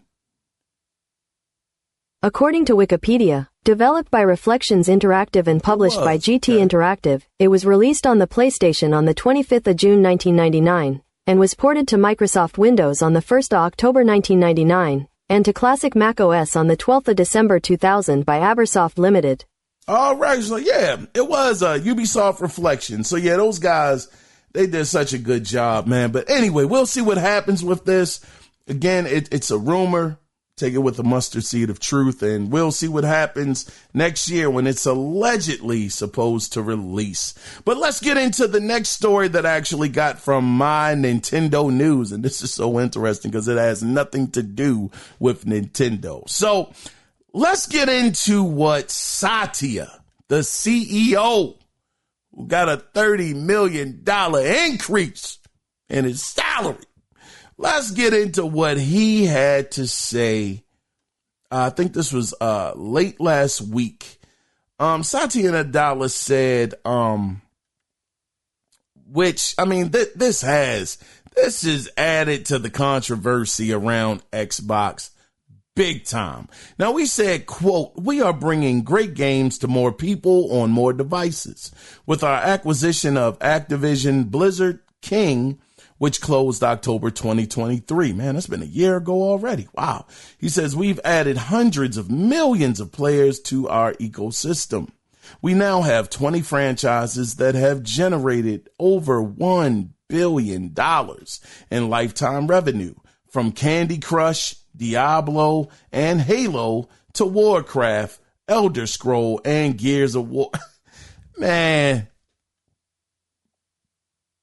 According to Wikipedia, developed by Reflections Interactive and published by GT Interactive, it was released on the PlayStation on the 25th of June 1999, and was ported to Microsoft Windows on the 1st of October 1999, and to classic Mac OS on the 12th of December 2000 by Abersoft Limited. All right, so yeah, it was Ubisoft Reflections. So yeah, those guys, they did such a good job, man. But anyway, we'll see what happens with this. Again, it's a rumor. Take it with a mustard seed of truth, and we'll see what happens next year when it's allegedly supposed to release. But let's get into the next story that I actually got from my Nintendo news. And this is so interesting because it has nothing to do with Nintendo. So let's get into what Satya, the CEO, who got a $30 million increase in his salary. Let's get into what he had to say. I think this was late last week. Satya Nadella said, which, I mean, this is added to the controversy around Xbox big time. Now, we said, quote, "We are bringing great games to more people on more devices. With our acquisition of Activision Blizzard King, which closed October 2023. Man, that's been a year ago already. Wow. He says, "We've added hundreds of millions of players to our ecosystem. We now have 20 franchises that have generated over $1 billion in lifetime revenue, from Candy Crush, Diablo, and Halo to Warcraft, Elder Scroll, and Gears of War." Man,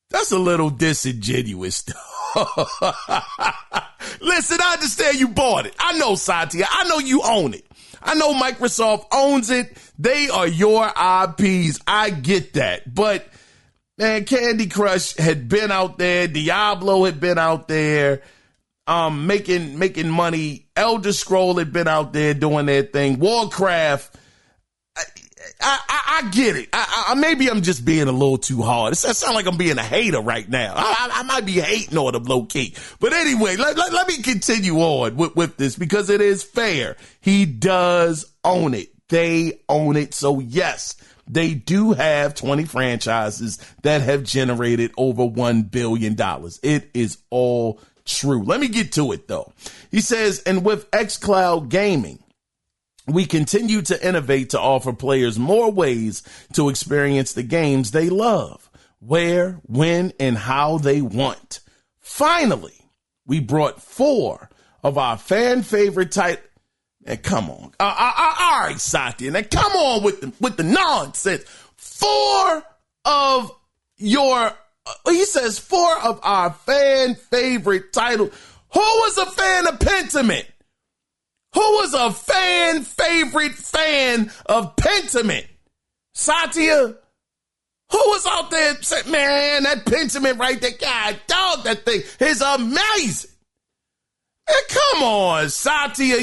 that's a little disingenuous. Listen, I understand you bought it. I know, Satya. I know you own it. I know Microsoft owns it. They are your IPs. I get that. But, man, Candy Crush had been out there. Diablo had been out there making money. Elder Scroll had been out there doing their thing. Warcraft, I get it. Maybe I'm just being a little too hard. It sounds like I'm being a hater right now. I might be hating on him low key. But anyway, let me continue on with this because it is fair. He does own it. They own it. So yes, they do have 20 franchises that have generated over $1 billion. It is all true. Let me get to it though. He says, "And with xCloud Gaming, we continue to innovate to offer players more ways to experience the games they love, where, when, and how they want. Finally, we brought 4 of our fan favorite titles." And come on. All right, Satya. Now come on with the nonsense. He says 4 of our fan favorite titles. Who was a fan of Pentiment? Who was a favorite fan of Pentiment? Satya? Who was out there saying, man, that Pentiment right there, God, dog, that thing is amazing. Man, come on, Satya.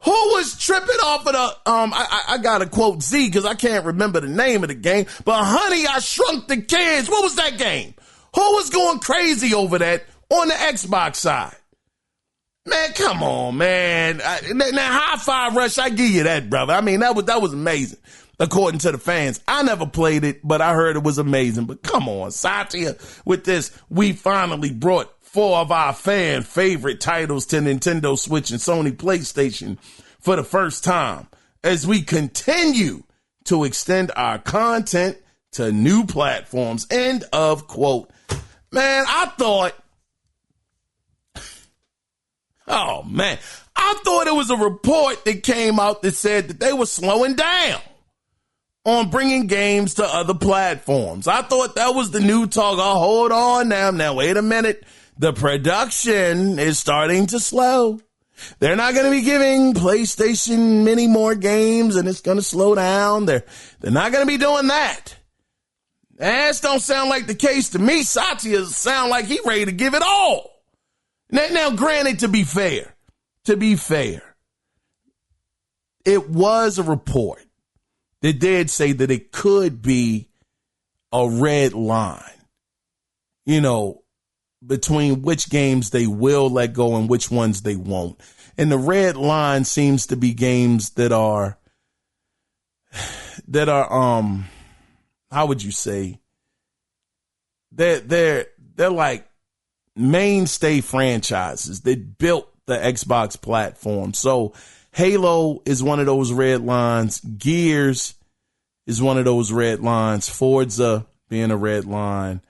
Who was tripping off of the, I got to quote Z because I can't remember the name of the game, but Honey, I Shrunk the Kids. What was that game? Who was going crazy over that on the Xbox side? Man, come on, man. Now, High Five Rush, I give you that, brother. I mean, that was amazing, according to the fans. I never played it, but I heard it was amazing. But come on, Satya, with this, we finally brought 4 of our fan favorite titles to Nintendo Switch and Sony PlayStation for the first time as we continue to extend our content to new platforms. End of quote. Man, I thought it was a report that came out that said that they were slowing down on bringing games to other platforms. I thought that was the new talk. Oh, hold on now, wait a minute. The production is starting to slow. They're not going to be giving PlayStation many more games, and it's going to slow down. They're not going to be doing that. That don't sound like the case to me. Satya sound like he ready to give it all. Now, granted, to be fair, it was a report that did say that it could be a red line, between which games they will let go and which ones they won't. And the red line seems to be games that are how would you say, they're like mainstay franchises that built the Xbox platform. So Halo is one of those red lines. Gears is one of those red lines. Forza being a red line.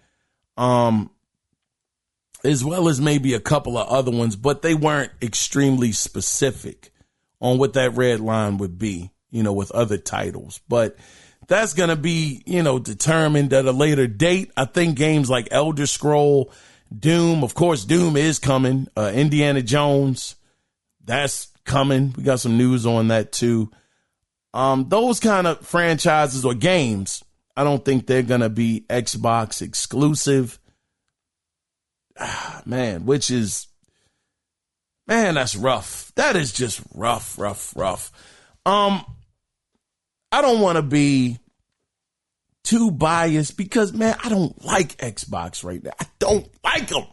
As well as maybe a couple of other ones, but they weren't extremely specific on what that red line would be, with other titles. But that's going to be, determined at a later date. I think games like Elder Scroll, Doom, of course, Doom is coming. Indiana Jones, that's coming. We got some news on that too. Those kind of franchises or games, I don't think they're going to be Xbox exclusive. Man, that's rough. That is just rough. I don't want to be too biased because, man, I don't like Xbox right now. I don't like them.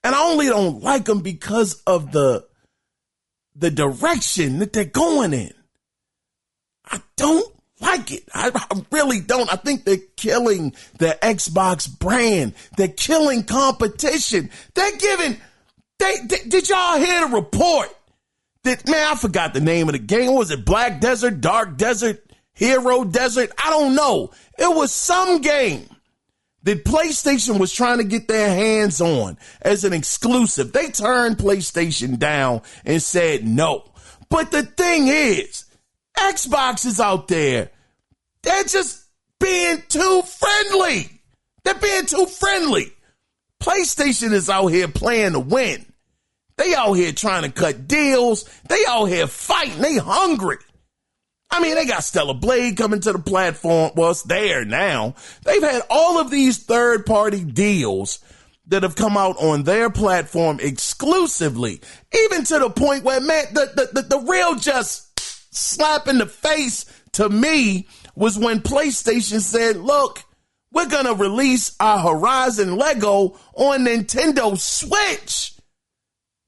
And I only don't like them because of the direction that they're going in. I don't like it. I really don't. I think they're killing the Xbox brand. They're killing competition. Did y'all hear the report that, man, I forgot the name of the game. What was it? Black Desert, Dark Desert, Hero Desert? I don't know. It was some game that PlayStation was trying to get their hands on as an exclusive. They turned PlayStation down and said no. But the thing is, Xbox is out there. They're just being too friendly. They're being too friendly. PlayStation is out here playing to win. They out here trying to cut deals. They out here fighting. They hungry. I mean, they got Stellar Blade coming to the platform. Well, it's there now. They've had all of these third-party deals that have come out on their platform exclusively, even to the point where, man, the real just slap in the face to me was when PlayStation said, look, we're going to release our Horizon Lego on Nintendo Switch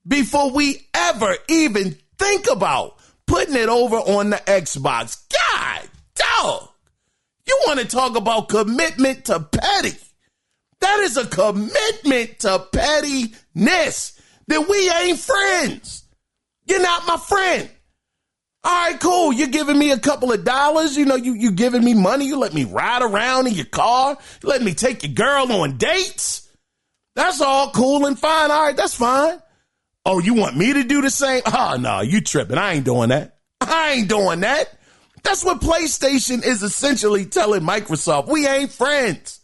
before we ever even think about putting it over on the Xbox. God, dog, you want to talk about commitment to petty? That is a commitment to pettiness that we ain't friends. You're not my friend. All right, cool. You're giving me a couple of dollars. You giving me money. You let me ride around in your car. You let me take your girl on dates. That's all cool and fine. All right, that's fine. Oh, you want me to do the same? Oh, no, you tripping. I ain't doing that. I ain't doing that. That's what PlayStation is essentially telling Microsoft. We ain't friends.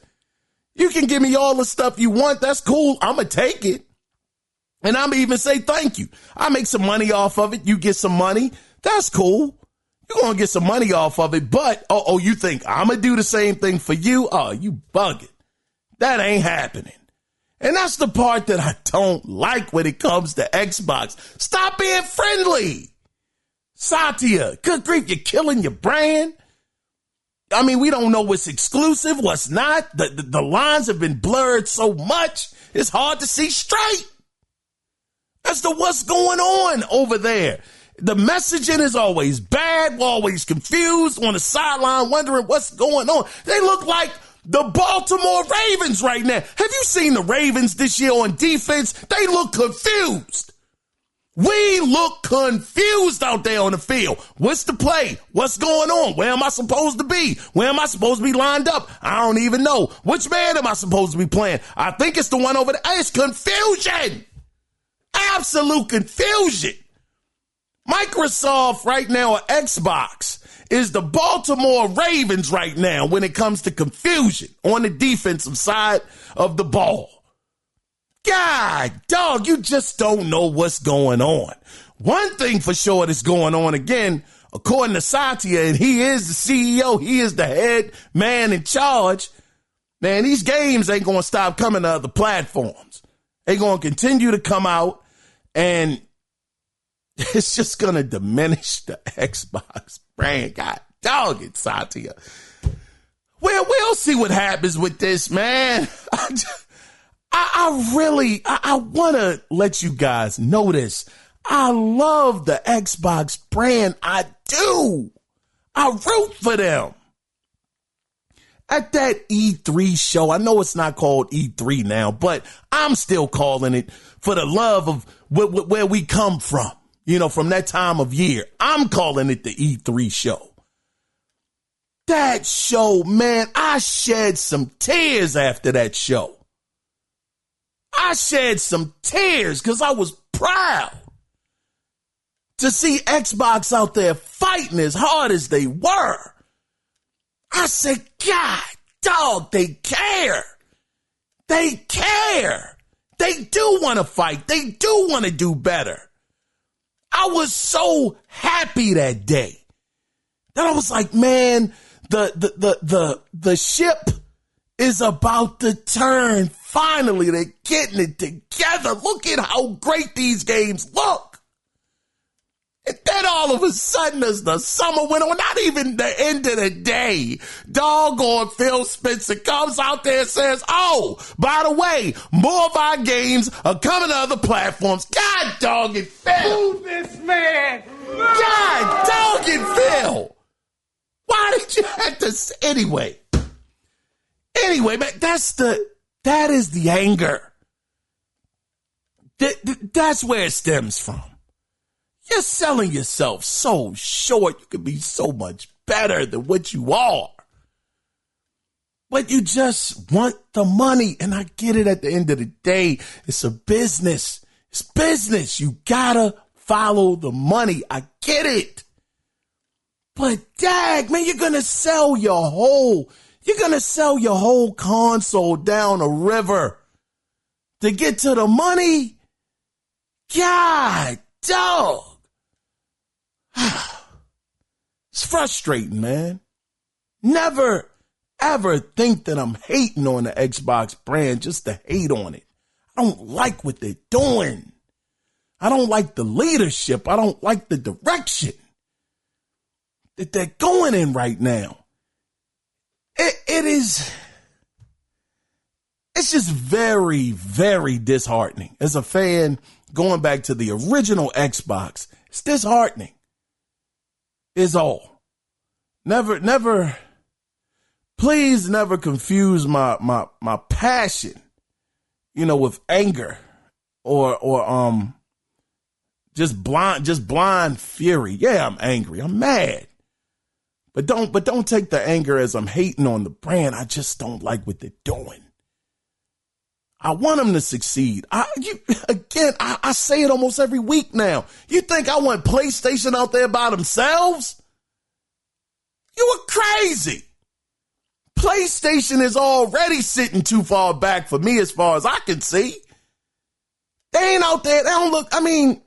You can give me all the stuff you want. That's cool. I'm going to take it. And I'm even say thank you. I make some money off of it. You get some money. That's cool. You're going to get some money off of it. But, you think I'm going to do the same thing for you? Oh, you bugging. That ain't happening. And that's the part that I don't like when it comes to Xbox. Stop being friendly. Satya, good grief, you're killing your brand. I mean, we don't know what's exclusive, what's not. The lines have been blurred so much, it's hard to see straight as to what's going on over there. The messaging is always bad. We're always confused on the sideline, wondering what's going on. They look like the Baltimore Ravens right now. Have you seen the Ravens this year on defense? They look confused. We look confused out there on the field. What's the play? What's going on? Where am I supposed to be? Where am I supposed to be lined up? I don't even know. Which man am I supposed to be playing? I think it's the one over there. It's confusion. Absolute confusion. Microsoft right now, or Xbox, is the Baltimore Ravens right now when it comes to confusion on the defensive side of the ball. God, dog, you just don't know what's going on. One thing for sure that's going on, again, according to Satya, and he is the CEO, he is the head man in charge, man, these games ain't going to stop coming to other platforms. They're going to continue to come out, and it's just going to diminish the Xbox brand. God, dog it, Satya. Well, we'll see what happens with this, man. I want to let you guys know this. I love the Xbox brand. I do. I root for them. At that E3 show, I know it's not called E3 now, but I'm still calling it for the love of where we come from, from that time of year. I'm calling it the E3 show. That show, man, I shed some tears after that show. I shed some tears because I was proud to see Xbox out there fighting as hard as they were. I said, God, dog, they care. They care. They do want to fight. They do want to do better. I was so happy that day that I was like, man, the ship is about to turn. Finally, they're getting it together. Look at how great these games look. And then all of a sudden, as the summer went on, not even the end of the day, doggone Phil Spencer comes out there and says, oh, by the way, more of our games are coming to other platforms. God dog it, Phil. Who's this man? God dog it, Phil. Why did you have to say, anyway, man, that is the anger. That's where it stems from. You're selling yourself so short. You could be so much better than what you are. But you just want the money. And I get it at the end of the day. It's a business. It's business. You gotta follow the money. I get it. But dag, man, you're gonna sell your whole console down a river to get to the money? God, dog. It's frustrating, man. Never, ever think that I'm hating on the Xbox brand just to hate on it. I don't like what they're doing. I don't like the leadership. I don't like the direction that they're going in right now. It's just very, very disheartening. As a fan, going back to the original Xbox, it's disheartening. Is all. Please never confuse my passion, with anger or just blind fury. Yeah, I'm angry. I'm mad. But don't take the anger as I'm hating on the brand. I just don't like what they're doing. I want them to succeed. I say it almost every week now. You think I want PlayStation out there by themselves? You are crazy. PlayStation is already sitting too far back for me as far as I can see. They ain't out there. They don't look, I mean,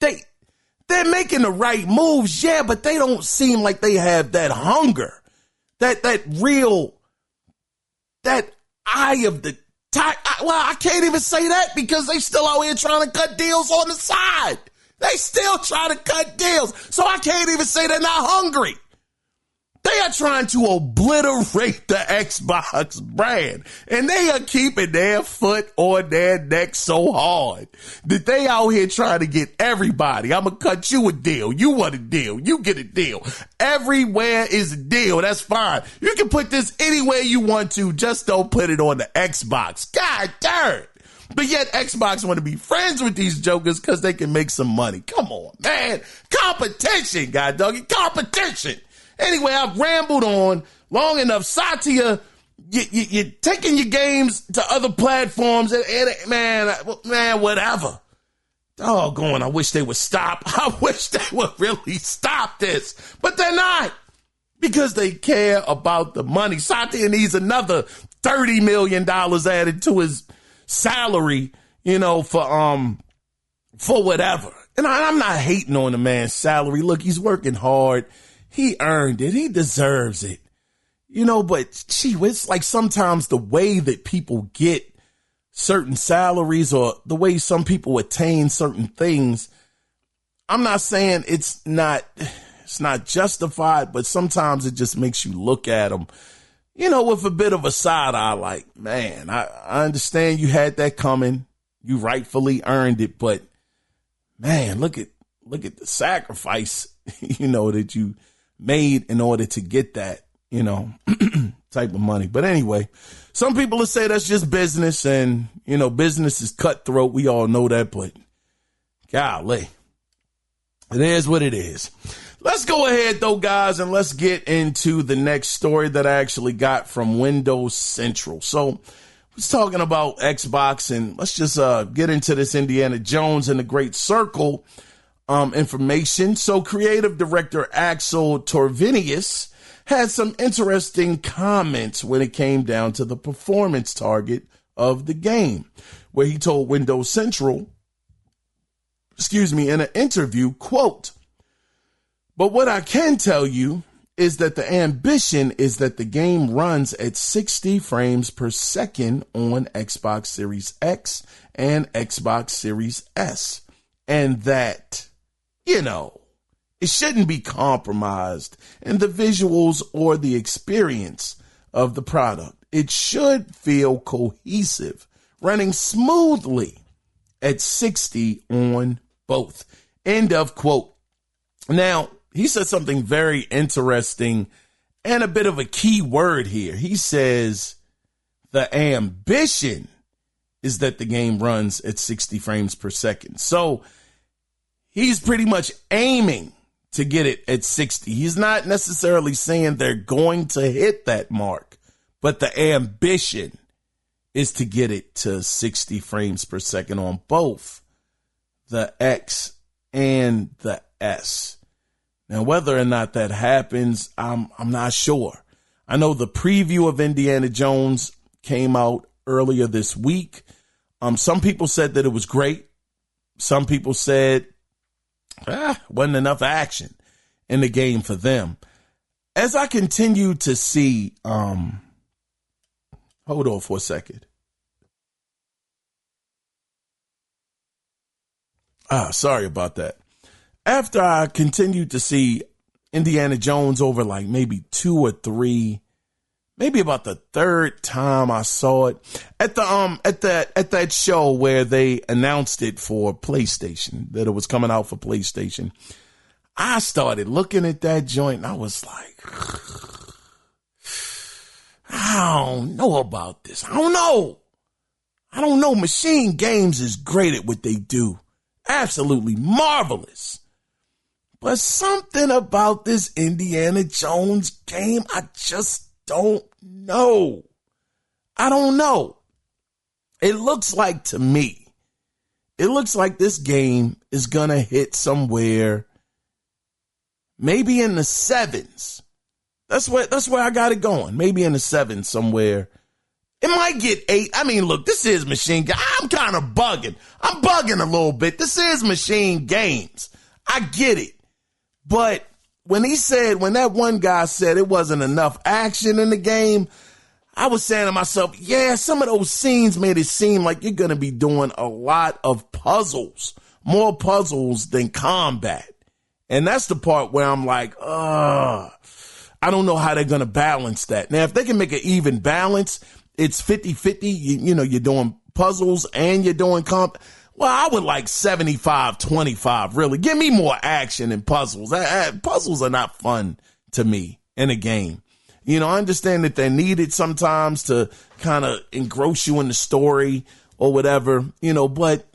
they're making the right moves, yeah, but they don't seem like they have that hunger, that eye of the time. Well, I can't even say that because they still out here trying to cut deals on the side. They still trying to cut deals. So I can't even say they're not hungry. They are trying to obliterate the Xbox brand, and they are keeping their foot on their neck so hard that they out here trying to get everybody. I'm going to cut you a deal. You want a deal. You get a deal. Everywhere is a deal. That's fine. You can put this anywhere you want to. Just don't put it on the Xbox. God darn. But yet Xbox want to be friends with these jokers because they can make some money. Come on, man. Competition, god doggy. Competition. Anyway, I've rambled on long enough. Satya, you're taking your games to other platforms, and man, whatever. Doggone, I wish they would stop. I wish they would really stop this. But they're not, because they care about the money. Satya needs another $30 million added to his salary, for whatever. And I'm not hating on the man's salary. Look, he's working hard. He earned it. He deserves it. But gee, it's like sometimes the way that people get certain salaries or the way some people attain certain things, I'm not saying it's not justified, but sometimes it just makes you look at them, with a bit of a side eye, like, man, I understand you had that coming. You rightfully earned it, but man, look at the sacrifice, that you made in order to get that, type of money. But anyway, some people will say that's just business, and, business is cutthroat. We all know that, but golly, it is what it is. Let's go ahead though, guys, and let's get into the next story that I actually got from Windows Central. So I was talking about Xbox, and let's just get into this Indiana Jones and the Great Circle information. So creative director Axel Torvinius had some interesting comments when it came down to the performance target of the game, where he told Windows Central, in an interview, quote, "But what I can tell you is that the ambition is that the game runs at 60 frames per second on Xbox Series X and Xbox Series S, and that it shouldn't be compromised in the visuals or the experience of the product. It should feel cohesive, running smoothly at 60 on both." End of quote. Now, he said something very interesting and a bit of a key word here. He says the ambition is that the game runs at 60 frames per second. So he's pretty much aiming to get it at 60. He's not necessarily saying they're going to hit that mark, but the ambition is to get it to 60 frames per second on both the X and the S. Now, whether or not that happens, I'm not sure. I know the preview of Indiana Jones came out earlier this week. Some people said that it was great. Some people said wasn't enough action in the game for them. As I continue to see, hold on for a second. Sorry about that. After I continued to see Indiana Jones over like maybe 2 or 3, maybe about the third time I saw it at that show where they announced it for PlayStation, that it was coming out for PlayStation, I started looking at that joint and I was like, I don't know about this. I don't know. Machine Games is great at what they do. Absolutely marvelous. But something about this Indiana Jones game, I just don't know. I don't know. it looks like to me, it looks like this game is going to hit somewhere maybe in the 7s. That's where I got it going. Maybe in the 7s somewhere. It might get 8. I mean, look, this is Machine Games. I'm kind of bugging. I'm bugging a little bit. This is Machine Games. I get it. But when that one guy said it wasn't enough action in the game, I was saying to myself, yeah, some of those scenes made it seem like you're going to be doing a lot of puzzles, more puzzles than combat. And that's the part where I'm like, I don't know how they're going to balance that. Now, if they can make an even balance, it's 50-50. You know, you're doing puzzles and you're doing comp. Well, I would like 75-25, really. Give me more action and puzzles. Puzzles are not fun to me in a game. You know, I understand that they're needed sometimes to kind of engross you in the story or whatever, you know, but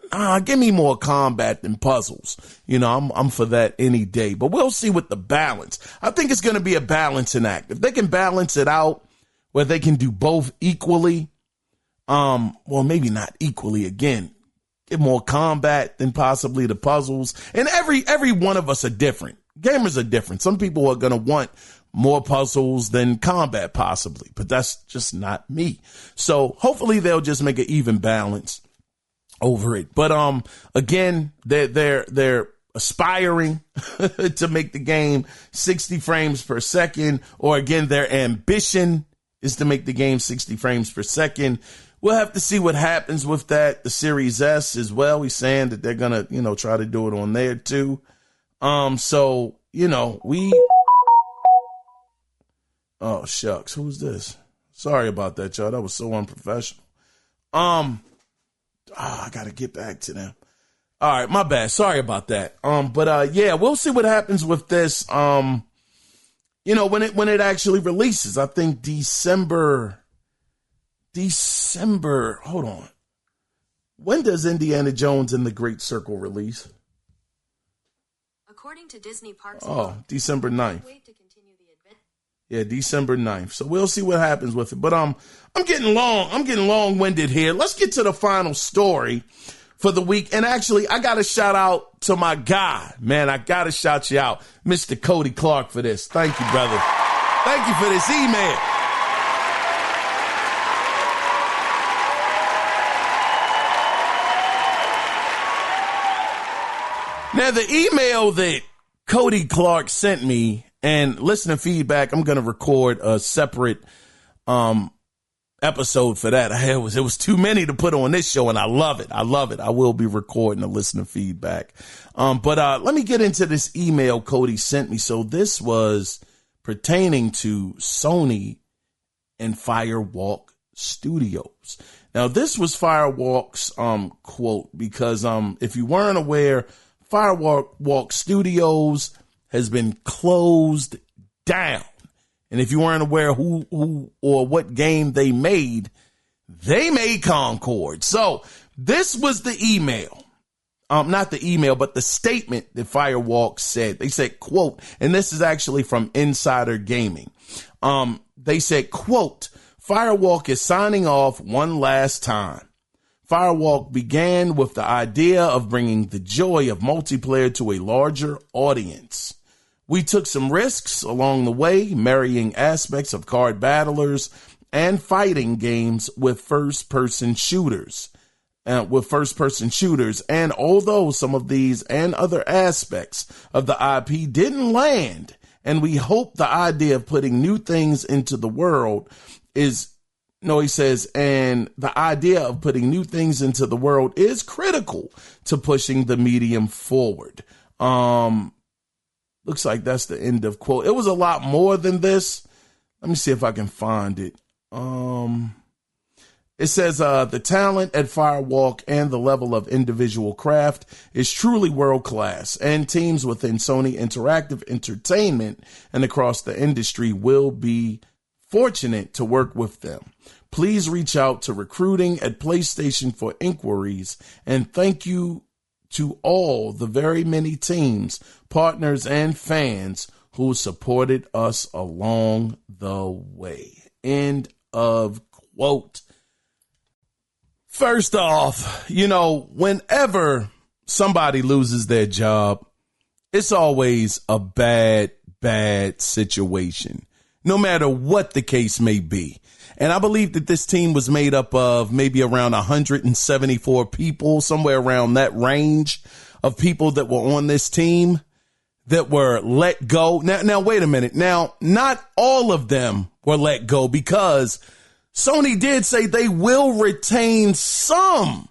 give me more combat than puzzles. You know, I'm for that any day. But we'll see with the balance. I think it's going to be a balancing act. If they can balance it out where they can do both equally, well, maybe not equally again. Get more combat than possibly the puzzles. And every one of us are different. Gamers are different. Some people are going to want more puzzles than combat possibly, but that's just not me. So hopefully they'll just make an even balance over it. But again, they're aspiring to make the game 60 frames per second, or again, their ambition is to make the game 60 frames per second. We'll have to see what happens with that. The Series S as well. He's saying that they're gonna, you know, try to do it on there too. So, you know, oh shucks, who's this? Sorry about that, y'all. That was so unprofessional. I gotta get back to them. All right, my bad. Sorry about that. But yeah, we'll see what happens with this. You know, when it actually releases. I think December. Hold on. When does Indiana Jones and the Great Circle release? According to Disney Parks. Oh, December 9th. Yeah, December 9th. So we'll see what happens with it. But I'm getting long-winded here. Let's get to the final story for the week. And actually, I got to shout out to my guy. Man, I got to shout you out, Mr. Cody Clark, for this. Thank you, brother. Thank you for this email. Now, the email that Cody Clark sent me, and listener feedback, I'm going to record a separate episode for that. It was too many to put on this show, and I love it. I will be recording the listener feedback. But let me get into this email Cody sent me. So this was pertaining to Sony and Firewalk Studios. Now, this was Firewalk's quote, because if you weren't aware, Firewalk Studios has been closed down. And if you weren't aware who or what game they made Concord. So this was the email. Not the email, but the statement that Firewalk said. They said, quote, and this is actually from Insider Gaming. They said, quote, Firewalk is signing off one last time. Firewalk began with the idea of bringing the joy of multiplayer to a larger audience. We took some risks along the way, marrying aspects of card battlers and fighting games with first-person shooters. And although some of these and other aspects of the IP didn't land, and we hope the idea of putting new things into the world and the idea of putting new things into the world is critical to pushing the medium forward. Looks like that's the end of quote. It was a lot more than this. Let me see if I can find it. It says, the talent at Firewalk and the level of individual craft is truly world class, and teams within Sony Interactive Entertainment and across the industry will be fortunate to work with them. Please reach out to recruiting at PlayStation for inquiries, and thank you to all the very many teams, partners, and fans who supported us along the way. End of quote. First off, whenever somebody loses their job, it's always a bad situation, no matter what the case may be. And I believe that this team was made up of maybe around 174 people, somewhere around that range of people that were on this team that were let go. Now, wait a minute. Now, not all of them were let go, because Sony did say they will retain some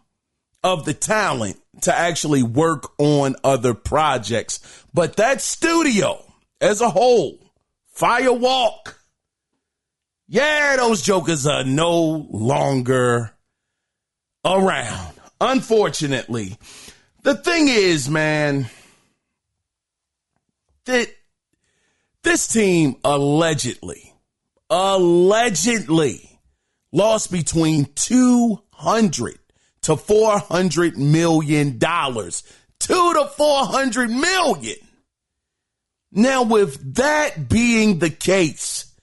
of the talent to actually work on other projects. But that studio as a whole, Firewalk, yeah, those jokers are no longer around, unfortunately. The thing is, man, that this team allegedly lost between $200 to $400 million. $200 to $400 million. Now, with that being the case,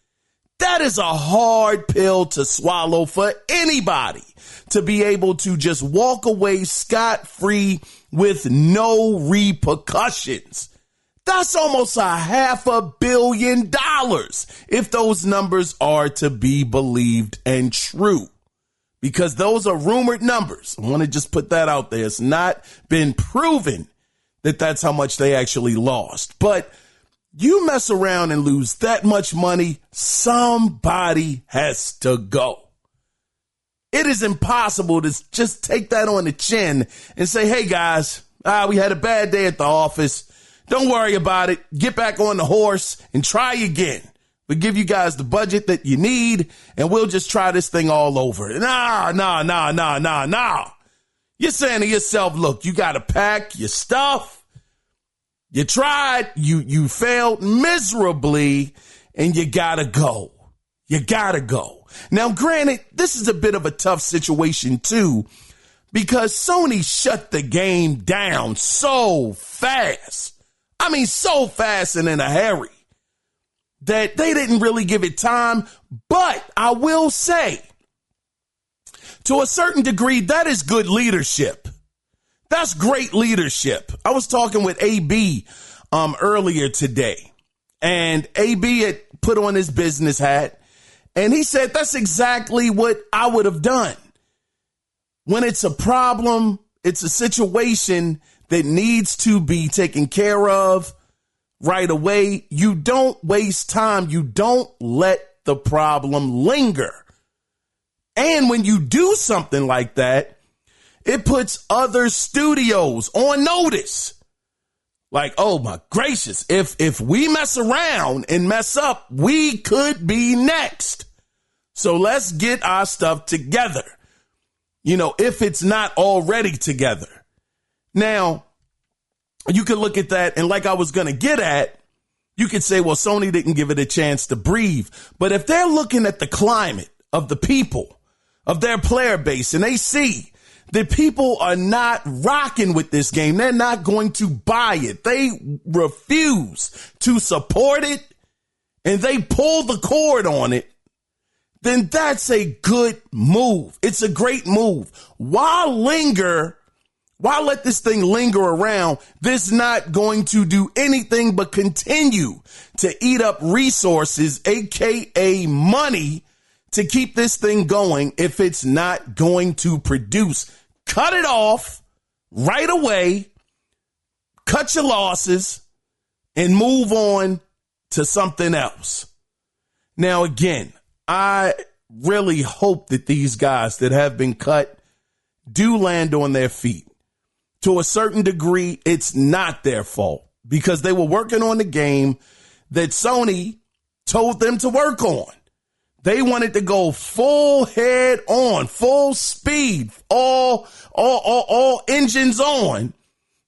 that is a hard pill to swallow for anybody, to be able to just walk away scot-free with no repercussions. That's almost $500 million if those numbers are to be believed and true, because those are rumored numbers. I want to just put that out there. It's not been proven that that's how much they actually lost. But you mess around and lose that much money, somebody has to go. It is impossible to just take that on the chin and say, hey, guys, we had a bad day at the office. Don't worry about it. Get back on the horse and try again. We'll give you guys the budget that you need, and we'll just try this thing all over. Nah. You're saying to yourself, look, you got to pack your stuff. You tried, you failed miserably, and you got to go. You got to go. Now, granted, this is a bit of a tough situation, too, because Sony shut the game down so fast. I mean, so fast and in a hurry that they didn't really give it time. But I will say, to a certain degree, that is good leadership. That's great leadership. I was talking with AB earlier today, and AB had put on his business hat, and he said that's exactly what I would have done. When it's a problem, it's a situation that needs to be taken care of right away. You don't waste time. You don't let the problem linger. And when you do something like that, it puts other studios on notice. Like, oh my gracious, if we mess around and mess up, we could be next. So let's get our stuff together. If it's not already together. Now, you could look at that, and like I was going to get at, you could say, well, Sony didn't give it a chance to breathe. But if they're looking at the climate of the people, of their player base, and they see that people are not rocking with this game, they're not going to buy it, they refuse to support it, and they pull the cord on it, then that's a good move. It's a great move. Why let this thing linger around? This is not going to do anything but continue to eat up resources, aka money, to keep this thing going if it's not going to produce. Cut it off right away, cut your losses, and move on to something else. Now, again, I really hope that these guys that have been cut do land on their feet. To a certain degree, it's not their fault, because they were working on the game that Sony told them to work on. They wanted to go full head on, full speed, all engines on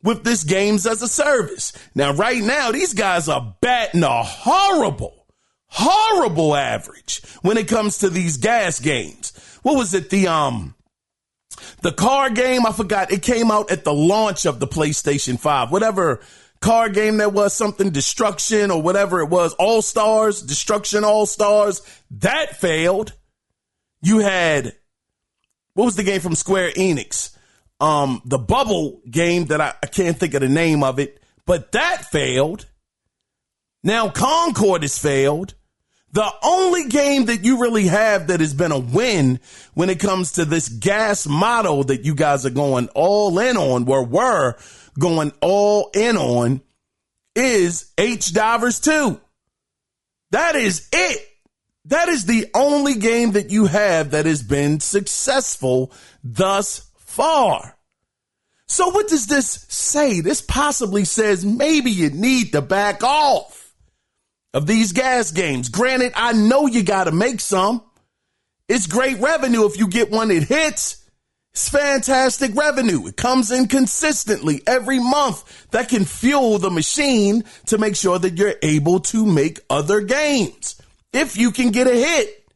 with this games as a service. Now, right now, these guys are batting a horrible average when it comes to these gas games. What was it? The car game, I forgot. It came out at the launch of the PlayStation 5. Whatever car game there was, something Destruction or whatever it was, All-Stars, Destruction All-Stars, that failed. You had what was the game from Square Enix? The Bubble game that I can't think of the name of it, but that failed. Now Concord has failed. The only game that you really have that has been a win when it comes to this gas model that you guys are going all in on, were going all in on, is H-Divers 2. That is it. That is the only game that you have that has been successful thus far. So what does this say? This possibly says maybe you need to back off of these gas games. Granted, I know you got to make some. It's great revenue if you get one that hits. It's fantastic revenue. It comes in consistently every month. That can fuel the machine to make sure that you're able to make other games if you can get a hit.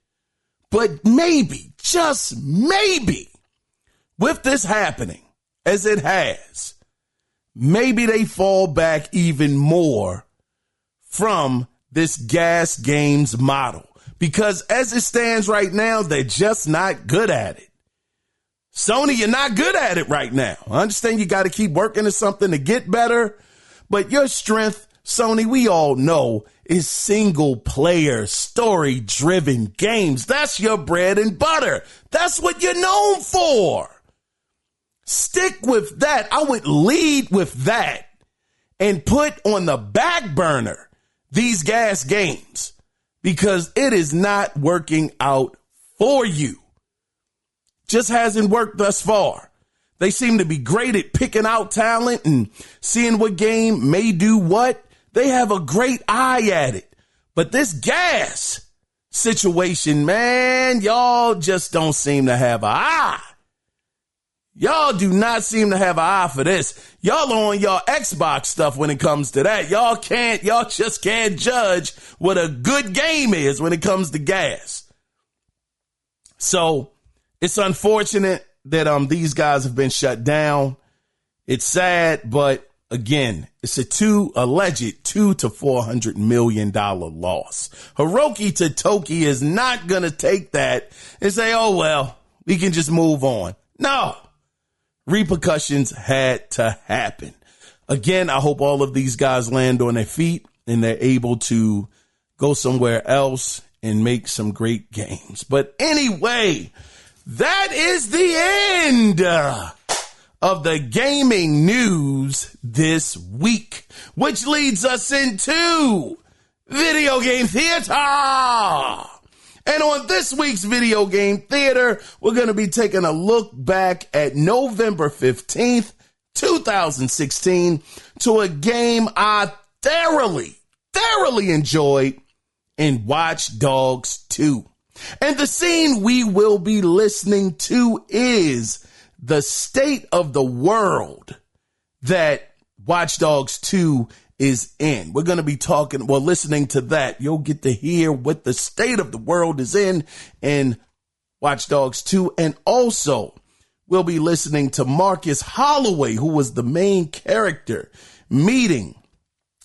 But maybe, just maybe, with this happening, as it has, maybe they fall back even more from this gas games model, because as it stands right now, they're just not good at it. Sony, you're not good at it right now. I understand you got to keep working at something to get better, but your strength, Sony, we all know, is single player, story driven games. That's your bread and butter. That's what you're known for. Stick with that. I would lead with that and put on the back burner these gas games, because it is not working out for you. Just hasn't worked thus far. They seem to be great at picking out talent and seeing what game may do what. They have a great eye at it. But this gas situation, man, y'all just don't seem to have an eye. Y'all do not seem to have an eye for this. Y'all are on your Xbox stuff when it comes to that. Y'all just can't judge what a good game is when it comes to gas. So it's unfortunate that these guys have been shut down. It's sad, but again, it's a alleged $200 to $400 million loss. Hiroki Totoki is not going to take that and say, oh, well, we can just move on. No. Repercussions had to happen. Again, I hope all of these guys land on their feet and they're able to go somewhere else and make some great games. But anyway, that is the end of the gaming news this week, which leads us into Video Game Theater. And on this week's Video Game Theater, we're going to be taking a look back at November 15th, 2016, to a game I thoroughly enjoyed in Watch Dogs 2. And the scene we will be listening to is the state of the world that Watch Dogs 2 is in. We're going to be listening to that. You'll get to hear what the state of the world is in Watch Dogs 2. And also, we'll be listening to Marcus Holloway, who was the main character, meeting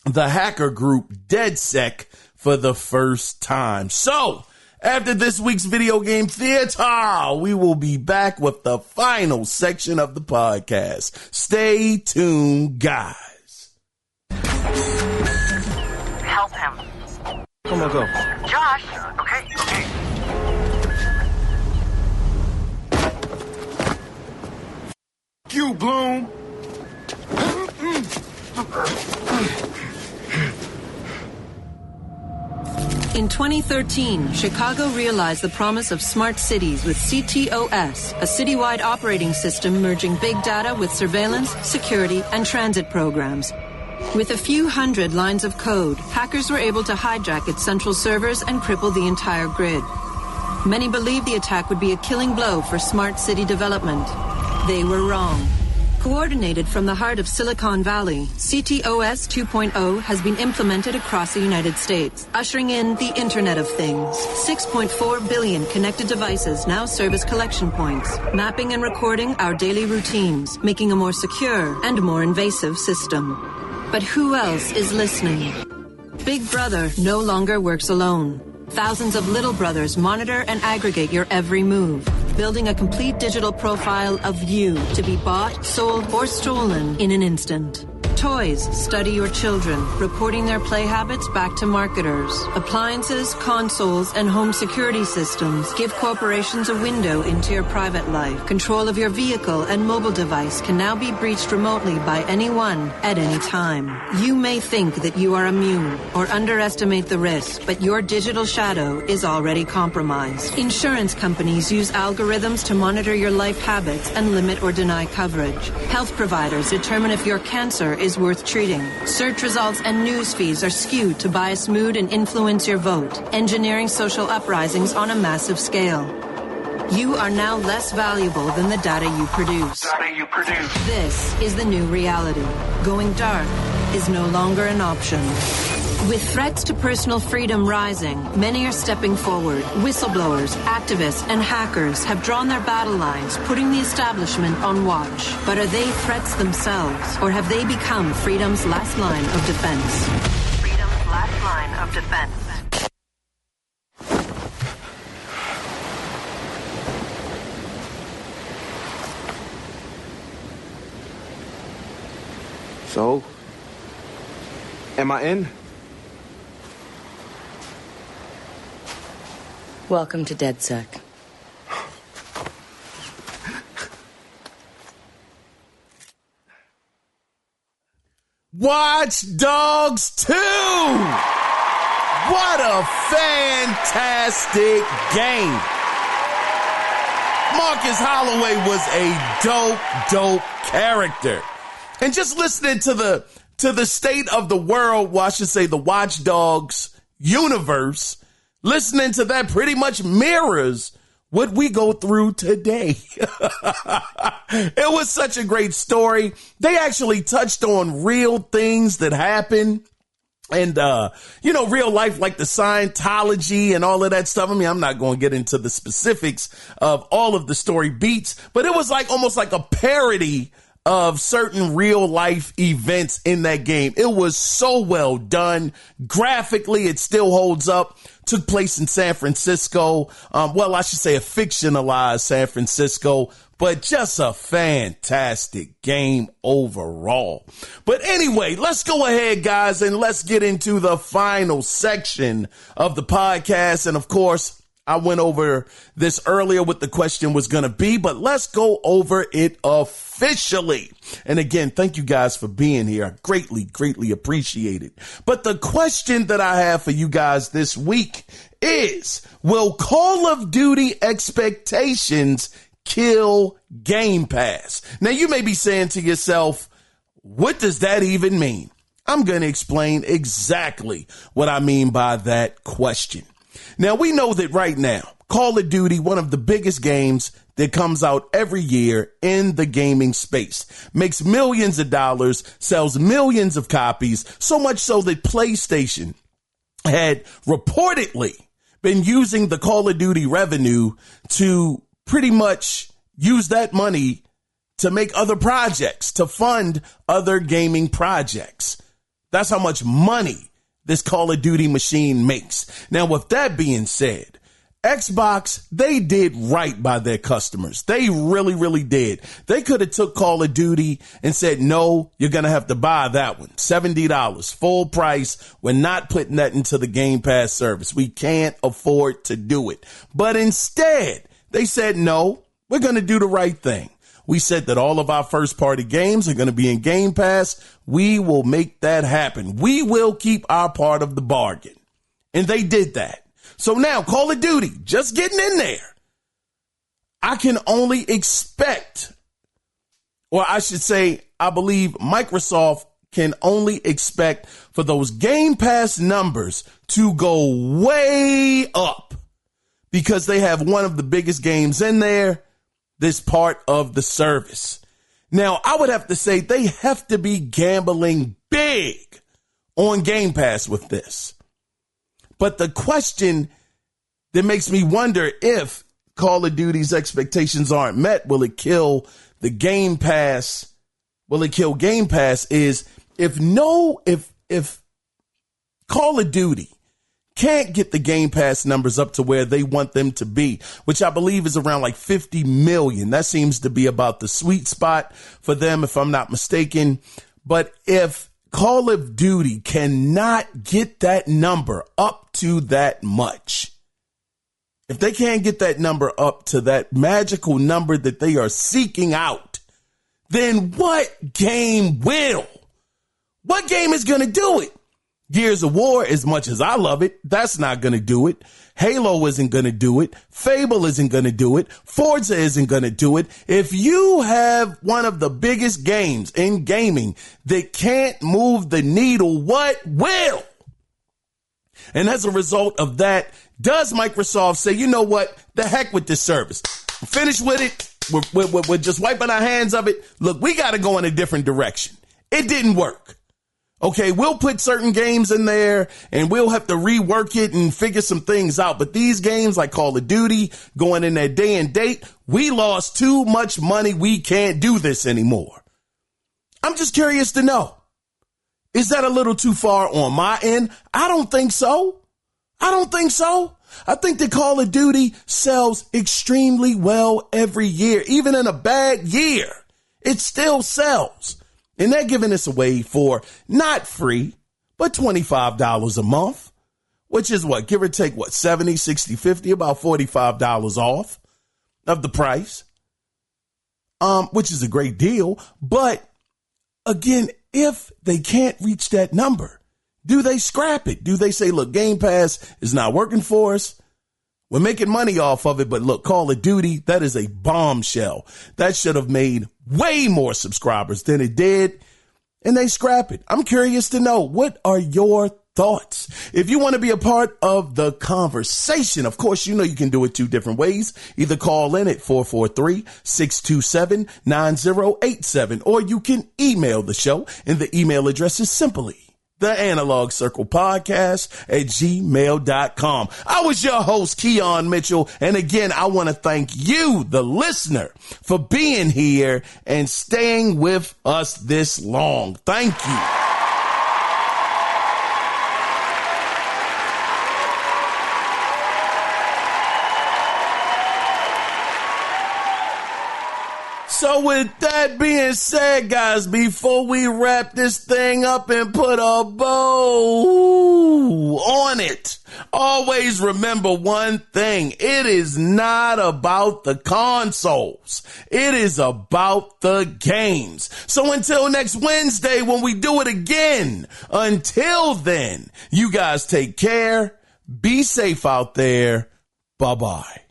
the hacker group DedSec for the first time. So, after this week's Video Game Theater, we will be back with the final section of the podcast. Stay tuned, guys. Help him. Come on, go. Josh! Okay. You, Bloom. In 2013, Chicago realized the promise of smart cities with CTOS, a citywide operating system merging big data with surveillance, security, and transit programs. With a few hundred lines of code, hackers were able to hijack its central servers and cripple the entire grid. Many believed the attack would be a killing blow for smart city development. They were wrong. Coordinated from the heart of Silicon Valley, CTOS 2.0 has been implemented across the United States, ushering in the Internet of Things. 6.4 billion connected devices now serve as collection points, mapping and recording our daily routines, making a more secure and more invasive system. But who else is listening? Big Brother no longer works alone. Thousands of little brothers monitor and aggregate your every move. building a complete digital profile of you to be bought, sold, or stolen in an instant. Toys study your children, reporting their play habits back to marketers. Appliances, consoles, and home security systems give corporations a window into your private life. Control of your vehicle and mobile device can now be breached remotely by anyone at any time. You may think that you are immune or underestimate the risk, but your digital shadow is already compromised. Insurance companies use algorithms to monitor your life habits and limit or deny coverage. Health providers determine if your cancer is worth treating. Search results and news feeds are skewed to bias mood and influence your vote, engineering social uprisings on a massive scale. You are now less valuable than the data you produce. This is the new reality. Going dark is no longer an option. With threats to personal freedom rising, many are stepping forward. Whistleblowers, activists, and hackers have drawn their battle lines, putting the establishment on watch. But are they threats themselves, or have they become freedom's last line of defense? Freedom's last line of defense. So, am I in? Welcome to DedSec. Watch Dogs 2! What a fantastic game. Marcus Holloway was a dope character. And just listening to the state of the world, well, I should say the Watch Dogs universe, listening to that pretty much mirrors what we go through today. It was such a great story. They actually touched on real things that happen. And, real life, like the Scientology and all of that stuff. I mean, I'm not going to get into the specifics of all of the story beats, but it was like almost like a parody of certain real life events in that game. It was so well done. Graphically, it still holds up. Took place in San Francisco. I should say a fictionalized San Francisco, but just a fantastic game overall. But anyway, let's go ahead, guys, and let's get into the final section of the podcast. And of course, I went over this earlier what the question was going to be, but let's go over it officially. And again, thank you guys for being here. I greatly appreciate it. But the question that I have for you guys this week is, will Call of Duty expectations kill Game Pass? Now, you may be saying to yourself, what does that even mean? I'm going to explain exactly what I mean by that question. Now, we know that right now, Call of Duty, one of the biggest games that comes out every year in the gaming space, makes millions of dollars, sells millions of copies, so much so that PlayStation had reportedly been using the Call of Duty revenue to pretty much use that money to make other projects, to fund other gaming projects. That's how much money this Call of Duty machine makes. Now, with that being said, Xbox, they did right by their customers. They really did. They could have took Call of Duty and said, no, you're going to have to buy that one. $70, full price. We're not putting that into the Game Pass service. We can't afford to do it. But instead, they said, no, we're going to do the right thing. We said that all of our first party games are going to be in Game Pass. We will make that happen. We will keep our part of the bargain. And they did that. So now Call of Duty, just getting in there. I can only expect, or I should say, I believe Microsoft can only expect for those Game Pass numbers to go way up because they have one of the biggest games in there, this part of the service. Now, I would have to say they have to be gambling big on Game Pass with this. But the question that makes me wonder if Call of Duty's expectations aren't met, will it kill the Game Pass? Will it kill Game Pass is if Call of Duty can't get the Game Pass numbers up to where they want them to be, which I believe is around like 50 million. That seems to be about the sweet spot for them, if I'm not mistaken. But if Call of Duty cannot get that number up to that much, if they can't get that number up to that magical number that they are seeking out, then what game will? What game is going to do it? Gears of War, as much as I love it, that's not going to do it. Halo isn't going to do it. Fable isn't going to do it. Forza isn't going to do it. If you have one of the biggest games in gaming that can't move the needle, what will? And as a result of that, does Microsoft say, you know what? The heck with this service. We're finished with it. We're just wiping our hands of it. Look, we got to go in a different direction. It didn't work. Okay, we'll put certain games in there and we'll have to rework it and figure some things out. But these games like Call of Duty, going in that day and date, we lost too much money. We can't do this anymore. I'm just curious to know, is that a little too far on my end? I don't think so. I think that Call of Duty sells extremely well every year. Even in a bad year, it still sells. And they're giving this away for not free, but $25 a month, which is what, give or take, what, 70, 60, 50, about $45 off of the price, which is a great deal. But again, if they can't reach that number, do they scrap it? Do they say, look, Game Pass is not working for us? We're making money off of it, but look, Call of Duty, that is a bombshell. That should have made way more subscribers than it did, and they scrap it. I'm curious to know, what are your thoughts? If you want to be a part of the conversation, of course, you know you can do it two different ways. Either call in at 443-627-9087, or you can email the show, and the email address is simply theanalogcirclepodcast@gmail.com. I was your host, Kiaun Mitchell. And again, I want to thank you, the listener, for being here and staying with us this long. Thank you. So with that being said, guys, before we wrap this thing up and put a bow on it, always remember one thing. It is not about the consoles. It is about the games. So until next Wednesday when we do it again, until then, you guys take care. Be safe out there. Bye-bye.